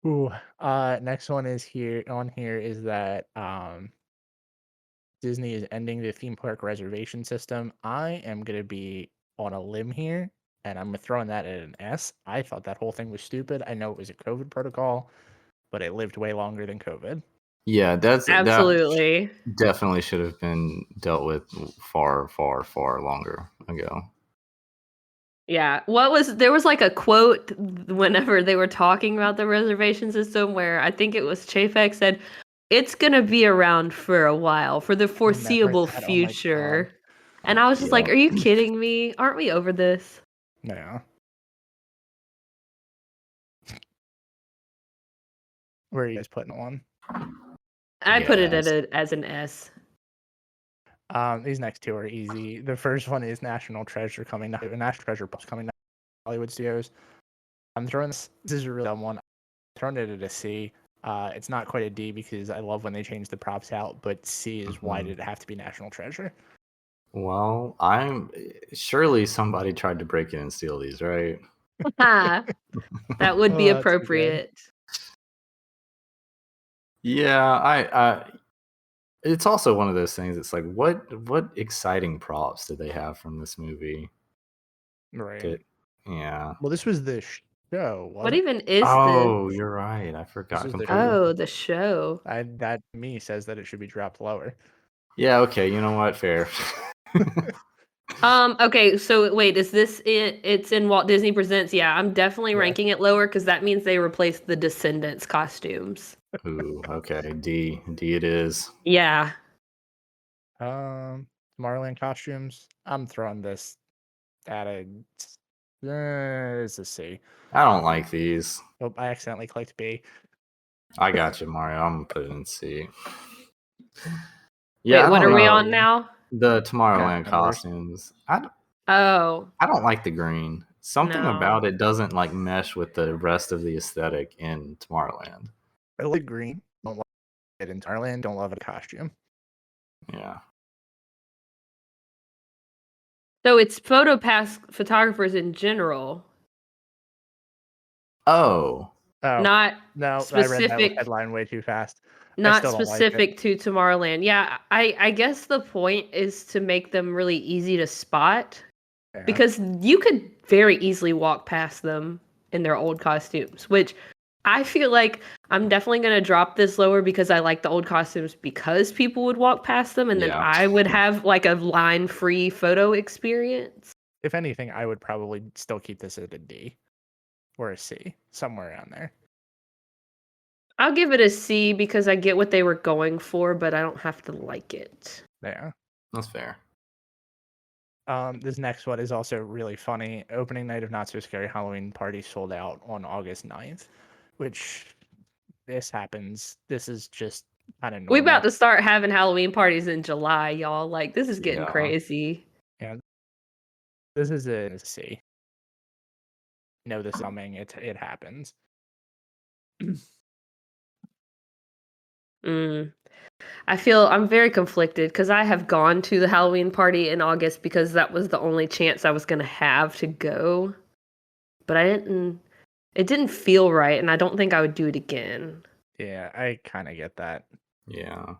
Next one is here is that Disney is ending the theme park reservation system. I am gonna be on a limb here, and I'm throwing that at an S. I thought that whole thing was stupid. I know it was a COVID protocol, but it lived way longer than COVID. Yeah, absolutely that definitely should have been dealt with far, far, far longer ago. Yeah. There was like a quote whenever they were talking about the reservation system where I think it was Chafek said, "It's going to be around for a while, for the foreseeable future." And I was just like, are you kidding me? Aren't we over this? Yeah. Where are you guys putting one? I put it as an S. These next two are easy. The first one is National Treasure National Treasure Plus coming to Hollywood Studios. I'm throwing this is a really dumb one. I'm throwing it at a C. It's not quite a D because I love when they change the props out, but C is why did it have to be National Treasure? Well, surely somebody tried to break in and steal these, right? That would be appropriate. Yeah, it's also one of those things. It's like, what exciting props did they have from this movie? Right. Yeah. Well, this was the show. What even is this? Oh, you're right. I forgot. The show. That me says that it should be dropped lower. Yeah. Okay. You know what? Fair. Okay, so wait, is this it's in Walt Disney Presents? Yeah, I'm definitely ranking it lower because that means they replaced the Descendants costumes. Ooh, okay. D it is. Yeah. Tomorrowland costumes. I'm throwing this at it's a C. I don't like these. Oh, I accidentally clicked B. I got you, Mario. I'm gonna put it in C. Yeah. Wait, what are we on now? The Tomorrowland costumes. I don't like the green. Something about it doesn't like mesh with the rest of the aesthetic in Tomorrowland. I like green. Don't love it in Tomorrowland. Don't love a costume. Yeah. So it's photographers in general. Oh. Not specific. I read that headline way too fast. Not specific to Tomorrowland. Yeah, I guess the point is to make them really easy to spot because you could very easily walk past them in their old costumes, which I feel like I'm definitely going to drop this lower because I like the old costumes because people would walk past them and then I would have like a line-free photo experience. If anything, I would probably still keep this at a D or a C, somewhere around there. I'll give it a C because I get what they were going for, but I don't have to like it. Yeah. That's fair. This next one is also really funny. Opening night of Not So Scary Halloween Party sold out on August 9th, which this happens. This is just kind of normal. We're about to start having Halloween parties in July, y'all. Like, this is getting crazy. Yeah. This is a C. Know this coming. It happens. I'm very conflicted because I have gone to the Halloween party in August because that was the only chance I was going to have to go. But it didn't feel right, and I don't think I would do it again. Yeah, I kind of get that. Yeah.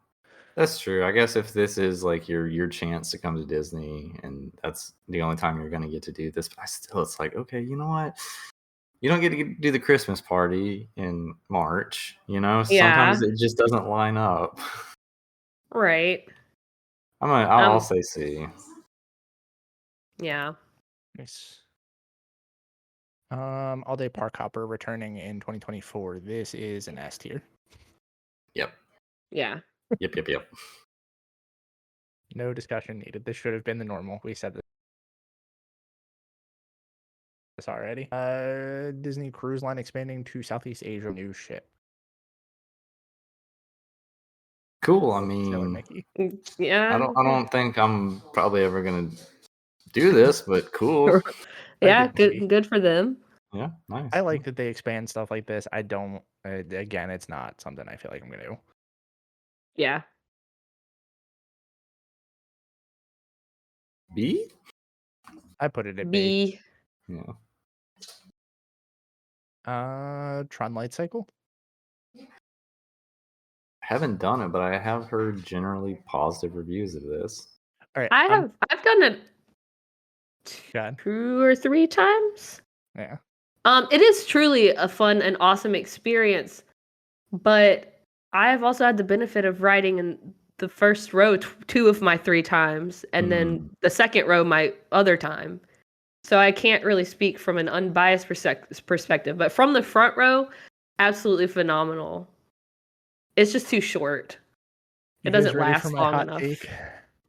That's true. I guess if this is like your chance to come to Disney and that's the only time you're gonna get to do this, but it's like, okay, you know what? You don't get to do the Christmas party in March, you know? Yeah. Sometimes it just doesn't line up. Right. I'll say C. Yeah. Nice. All Day Park Hopper returning in 2024. This is an S tier. Yep. Yeah. Yep. No discussion needed. This should have been the normal. We said this already. Disney Cruise Line expanding to Southeast Asia. New ship. Cool. I mean, Mickey. Yeah. I don't think I'm probably ever gonna do this, but cool. Yeah, good for them. Yeah, nice. I like that they expand stuff like this. I don't. Again, it's not something I feel like I'm gonna do. Yeah. B? I put it at B. Yeah. Tron Light Cycle. Haven't done it, but I have heard generally positive reviews of this. All right, I've done it 2 or 3 times. Yeah. It is truly a fun and awesome experience, but I have also had the benefit of riding in the first row 2 of my 3 times, and then the second row my other time. So I can't really speak from an unbiased perspective, but from the front row, absolutely phenomenal. It's just too short. It doesn't last long enough. Take?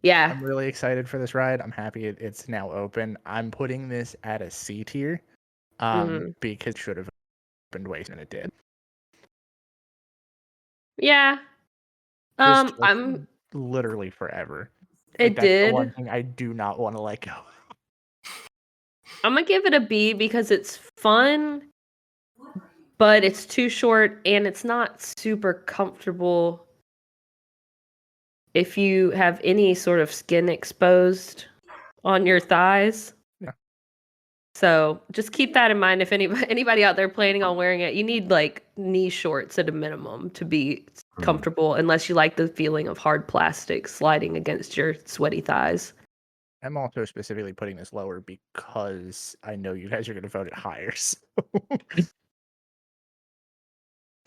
Yeah. I'm really excited for this ride. I'm happy it's now open. I'm putting this at a C tier because it should have opened way sooner than it did. Yeah. I'm literally forever. It did. The one thing I do not want to let go. I'm gonna give it a B because it's fun, but it's too short and it's not super comfortable if you have any sort of skin exposed on your thighs. Yeah. So just keep that in mind. If anybody out there planning on wearing it, you need like knee shorts at a minimum to be comfortable, unless you like the feeling of hard plastic sliding against your sweaty thighs. I'm also specifically putting this lower because I know you guys are going to vote it higher. So.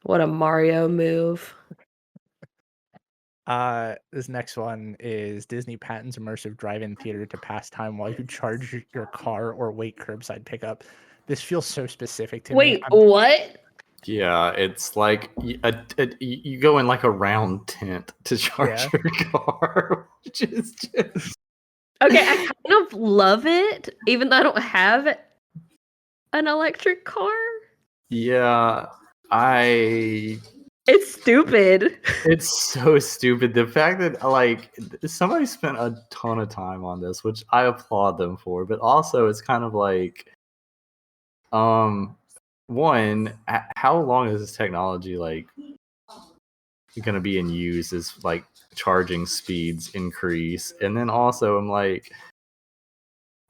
What a Mario move. This next one is Disney patents immersive drive-in theater to pass time while you charge your car or wait curbside pickup. This feels so specific to me. Wait, what? Yeah, it's like you go in like a round tent to charge your car, which is just... Okay, I kind of love it, even though I don't have an electric car. Yeah, It's stupid. It's so stupid. The fact that like somebody spent a ton of time on this, which I applaud them for, but also it's kind of like, one, how long is this technology like going to be in use as like charging speeds increase? And then also I'm like,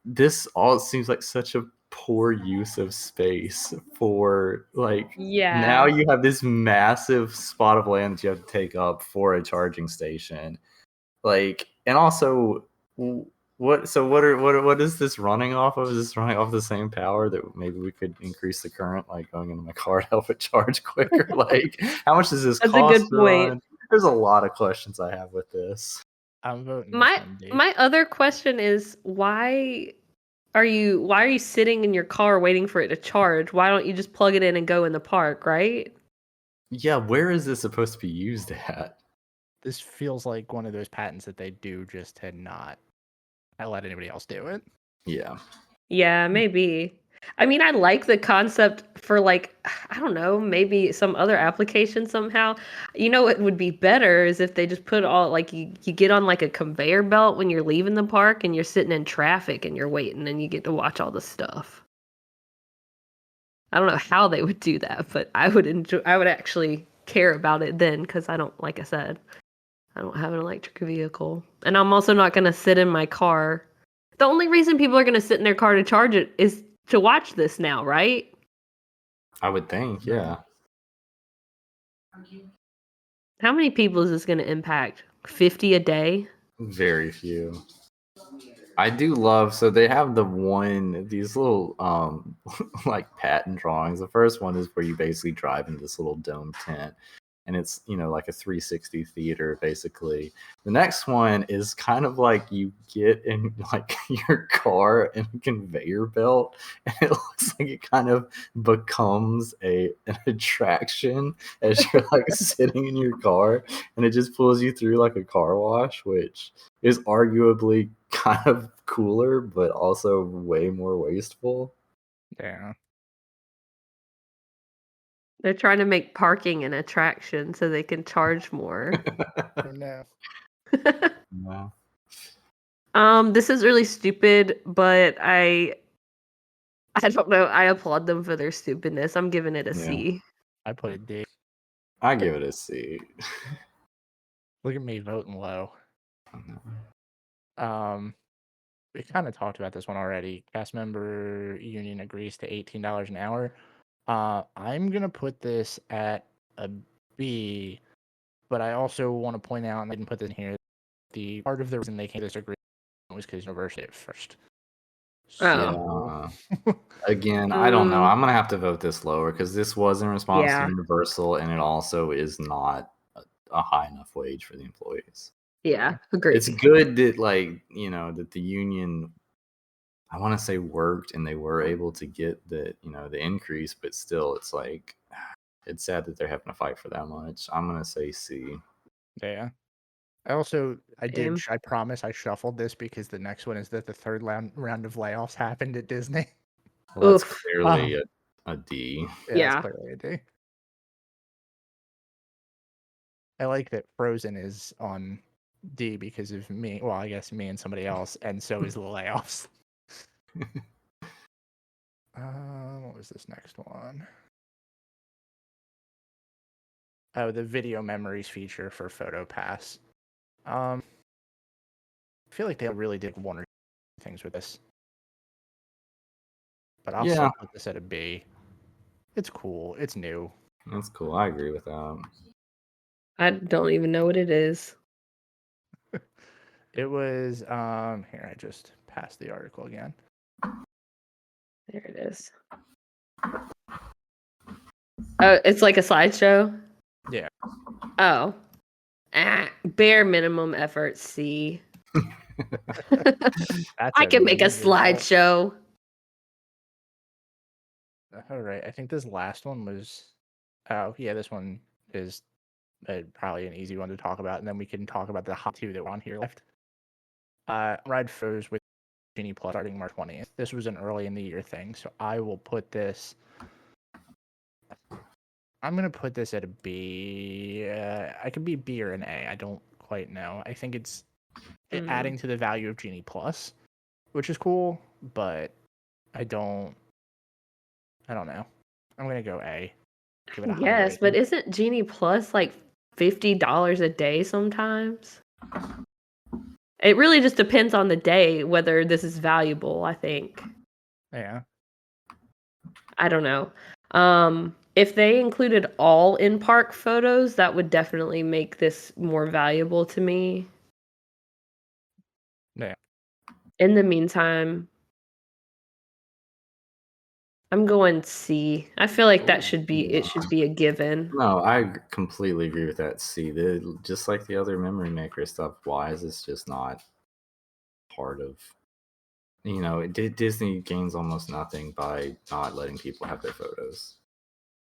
this all seems like such a poor use of space for like, now you have this massive spot of land that you have to take up for a charging station, like, and also what is this running off of? Is this running off the same power that maybe we could increase the current, like going into my car to help it charge quicker? Like, how much does this cost? That's a good point. There's a lot of questions I have with this. I'm voting my other question is, why are you sitting in your car waiting for it to charge? Why don't you just plug it in and go in the park, right? Yeah, where is this supposed to be used at? This feels like one of those patents that they do just to not let anybody else do it. Yeah. Yeah, maybe. I mean, I like the concept for like, I don't know, maybe some other application somehow. You know, what would be better is if they just put all like you get on like a conveyor belt when you're leaving the park and you're sitting in traffic and you're waiting and you get to watch all the stuff. I don't know how they would do that, but I would actually care about it then, because I don't, like I said, I don't have an electric vehicle. And I'm also not going to sit in my car. The only reason people are going to sit in their car to charge it is to watch this now, right? I would think, yeah. How many people is this going to impact? 50 a day. Very few. I do love, so they have these little like patent drawings. The first one is where you basically drive in this little dome tent, and it's, you know, like a 360 theater basically. The next one is kind of like you get in like your car in a conveyor belt, and it looks like it kind of becomes an attraction as you're like sitting in your car, and it just pulls you through like a car wash, which is arguably kind of cooler, but also way more wasteful. Yeah. They're trying to make parking an attraction so they can charge more. Oh, no. Yeah. This is really stupid, but I don't know. I applaud them for their stupidness. I'm giving it a C. I put it D. I give it a C. Look at me voting low. We kind of talked about this one already. Cast member union agrees to $18 an hour. I'm gonna put this at a B, but I also want to point out, and I didn't put this in here, the part of the reason they came to this agreement was because university at first. Oh. Yeah. Again, I don't know. I'm gonna have to vote this lower because this was in response to Universal, and it also is not a high enough wage for the employees. Yeah, agreed. It's good that, like, you know, that the union, I want to say, worked and they were able to get the, you know, the increase, but still, it's like, it's sad that they're having to fight for that much. I'm gonna say C. Yeah. I promise I shuffled this because the next one is that the third round of layoffs happened at Disney. Well, that's clearly a D. Yeah. It's clearly a D. I like that Frozen is on D because of me. Well, I guess me and somebody else, and so is the layoffs. What was this next one? Oh, the video memories feature for PhotoPass. I feel like they really did one or two things with this. But I'll still put this at a B. It's cool. It's new. That's cool. I agree with that. I don't even know what it is. It was here, I just passed the article again. There it is. Oh, it's like a slideshow? Yeah. Oh. Bare minimum effort, C. I can make a slideshow. All right. I think this last one was... Oh, yeah, this one is probably an easy one to talk about, and then we can talk about the hot two that were on here left. Ride Foes with Genie Plus starting March 20th. This was an early in the year thing, so I will put this... I'm going to put this at a B. I could be B or an A. I don't quite know. I think it's adding to the value of Genie Plus, which is cool, but I don't know. I'm going to go A. Yes, but isn't Genie Plus like $50 a day sometimes? It really just depends on the day whether this is valuable, I think. Yeah. I don't know. If they included all in-park photos, that would definitely make this more valuable to me. Yeah. In the meantime, I'm going C. I feel like it should be a given. No, I completely agree with that. C. Just like the other memory maker stuff, why is this just not part of, you know, Disney gains almost nothing by not letting people have their photos.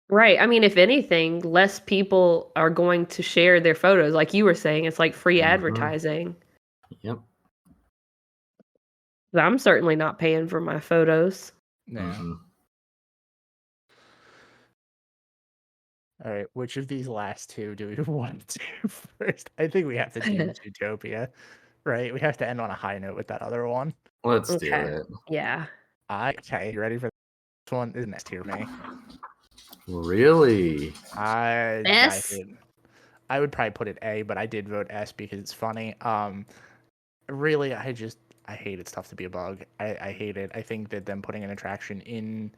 Right. I mean, if anything, less people are going to share their photos. Like you were saying, it's like free advertising. Yep. I'm certainly not paying for my photos. Yeah. All right, which of these last two do we want to do first? I think we have to do Zootopia, right? We have to end on a high note with that other one. Let's do it. Yeah. Okay, you ready for this one? This is next tier for me. Really? S? I would probably put it A, but I did vote S because it's funny. Really, I hate it. It's tough to be a bug. I hate it. I think that them putting an attraction in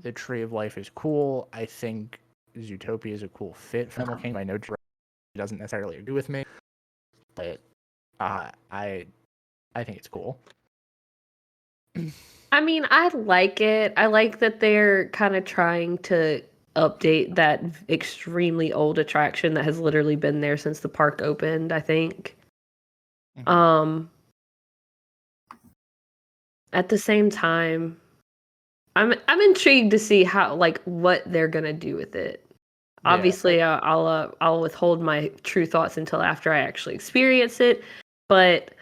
the Tree of Life is cool. I think Zootopia is a cool fit for Animal Kingdom. I know Dre doesn't necessarily agree with me, but I think it's cool. I mean, I like it. I like that they're kind of trying to update that extremely old attraction that has literally been there since the park opened, I think. Mhm. At the same time, I'm intrigued to see how what they're gonna do with it. Yeah. Obviously, I'll withhold my true thoughts until after I actually experience it, but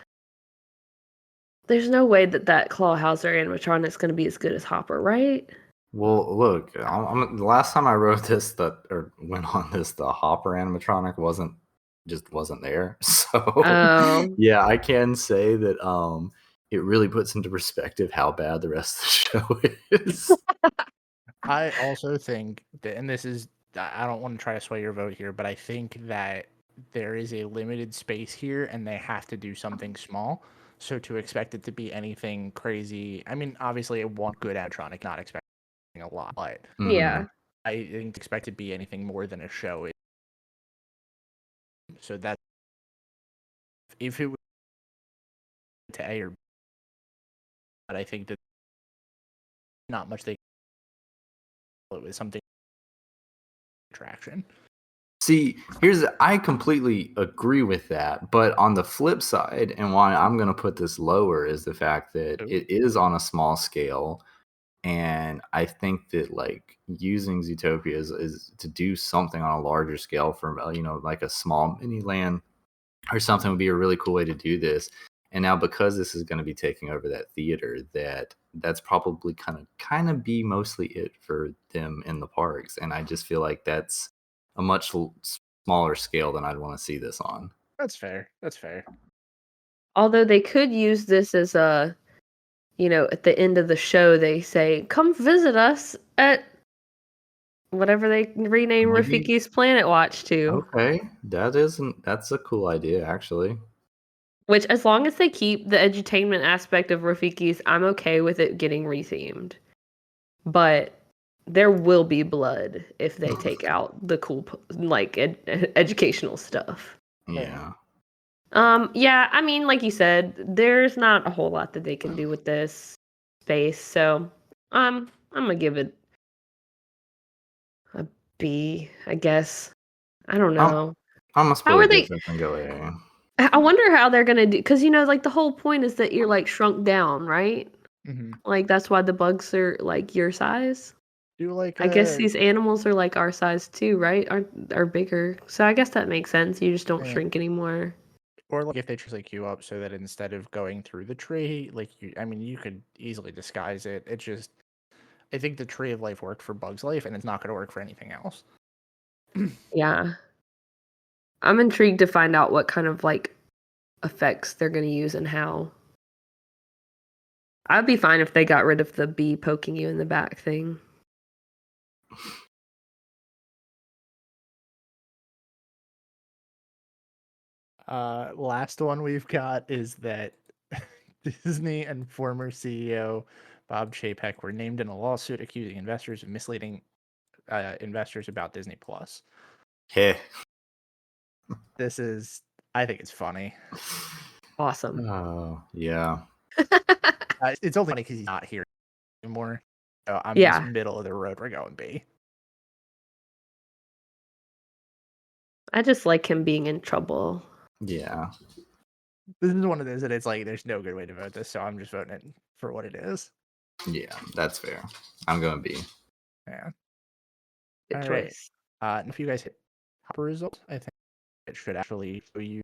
there's no way that Clawhauser animatronic is going to be as good as Hopper, right? Well, look, the last time I wrote this went on this, the Hopper animatronic wasn't there. So yeah, I can say that it really puts into perspective how bad the rest of the show is. I also think that, and this is, I don't want to try to sway your vote here, but I think that there is a limited space here and they have to do something small. So to expect it to be anything crazy, I mean, obviously it won't good animatronic, not expecting a lot, but Yeah. I didn't expect it to be anything more than a show. So that if it was to A or B, but I think that not much it was something attraction. See, I completely agree with that, but on the flip side, and why I'm going to put this lower is the fact that it is on a small scale, and I think that like using Zootopia is to do something on a larger scale for like a small mini land or something would be a really cool way to do this. And now because this is going to be taking over that theater, that's probably kind of be mostly it for them in the parks, and I just feel like that's a much smaller scale than I'd want to see this on. That's fair. That's fair. Although they could use this as at the end of the show, they say, come visit us at whatever they rename Rafiki's Planet Watch to. Okay, that's a cool idea, actually. Which, as long as they keep the edutainment aspect of Rafiki's, I'm okay with it getting rethemed. But there will be blood if they take out the cool, educational stuff. Yeah. Yeah, I mean, like you said, there's not a whole lot that they can do with this space, so I'm gonna give it a B, I guess. I don't know. I'm gonna split different and go A. I wonder how they're gonna do, because the whole point is that you're shrunk down, right? Mm-hmm. That's why the bugs are your size. I guess these animals are our size too, right? Are bigger, so I guess that makes sense. You just don't shrink anymore. Or if they just queue up so that instead of going through the tree, you could easily disguise it. It's just, I think the Tree of Life worked for Bug's Life, and it's not going to work for anything else. Yeah, I'm intrigued to find out what kind of effects they're going to use and how. I'd be fine if they got rid of the bee poking you in the back thing. Last one we've got is that Disney and former CEO Bob Chapek were named in a lawsuit accusing investors of misleading investors about Disney Plus. Yeah. I think it's funny. Awesome. Oh, yeah. It's only funny because he's not here anymore. So I'm just middle of the road. We're going B. I just like him being in trouble. Yeah. This is one of those that it's there's no good way to vote this, so I'm just voting it for what it is. Yeah, that's fair. I'm going B. Yeah. Good choice. And if you guys hit Hopper results, I think it should actually show you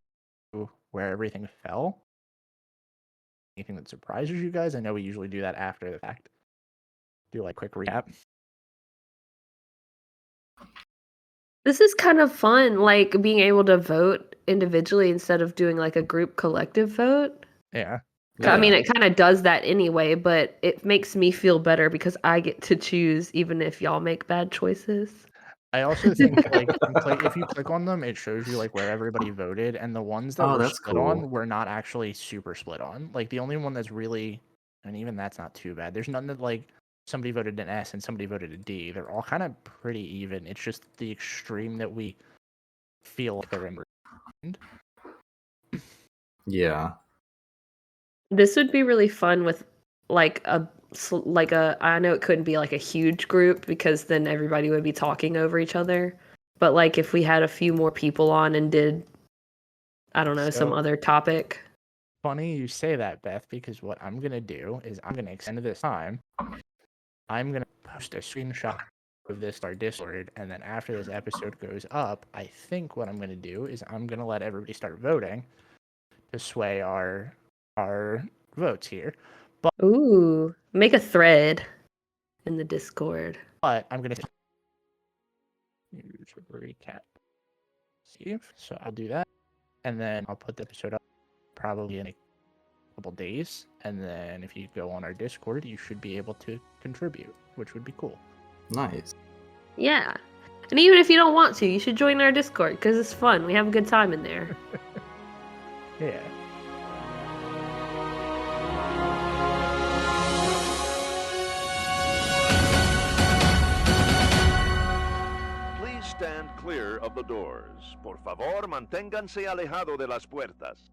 where everything fell. Anything that surprises you guys? I know we usually do that after the fact. Do a quick recap. This is kind of fun, being able to vote individually instead of doing a group collective vote. Yeah. I mean, it kind of does that anyway, but it makes me feel better because I get to choose even if y'all make bad choices. I also think if you click on them, it shows you where everybody voted, and the ones that were split on were not actually super split on. The only one that's really, and even that's not too bad. There's none that somebody voted an S and somebody voted a D. They're all kind of pretty even. It's just the extreme that we feel they're in. Yeah. This would be really fun with like a I know it couldn't be like a huge group because then everybody would be talking over each other. But like if we had a few more people on and did, I don't know, some other topic. Funny you say that, Beth, because what I'm going to do is I'm going to extend this time. I'm going to post a screenshot of this to our Discord, and then after this episode goes up, I think what I'm going to do is I'm going to let everybody start voting to sway our votes here. But ooh, make a thread in the Discord. But I'm going to use recap. Steve, so I'll do that, and then I'll put the episode up probably in a couple days, and then if you go on our Discord, you should be able to contribute, which would be cool. Nice. Yeah. And even if you don't want to, you should join our Discord because it's fun. We have a good time in there. Yeah. Please stand clear of the doors. Por favor, manténganse alejado de las puertas.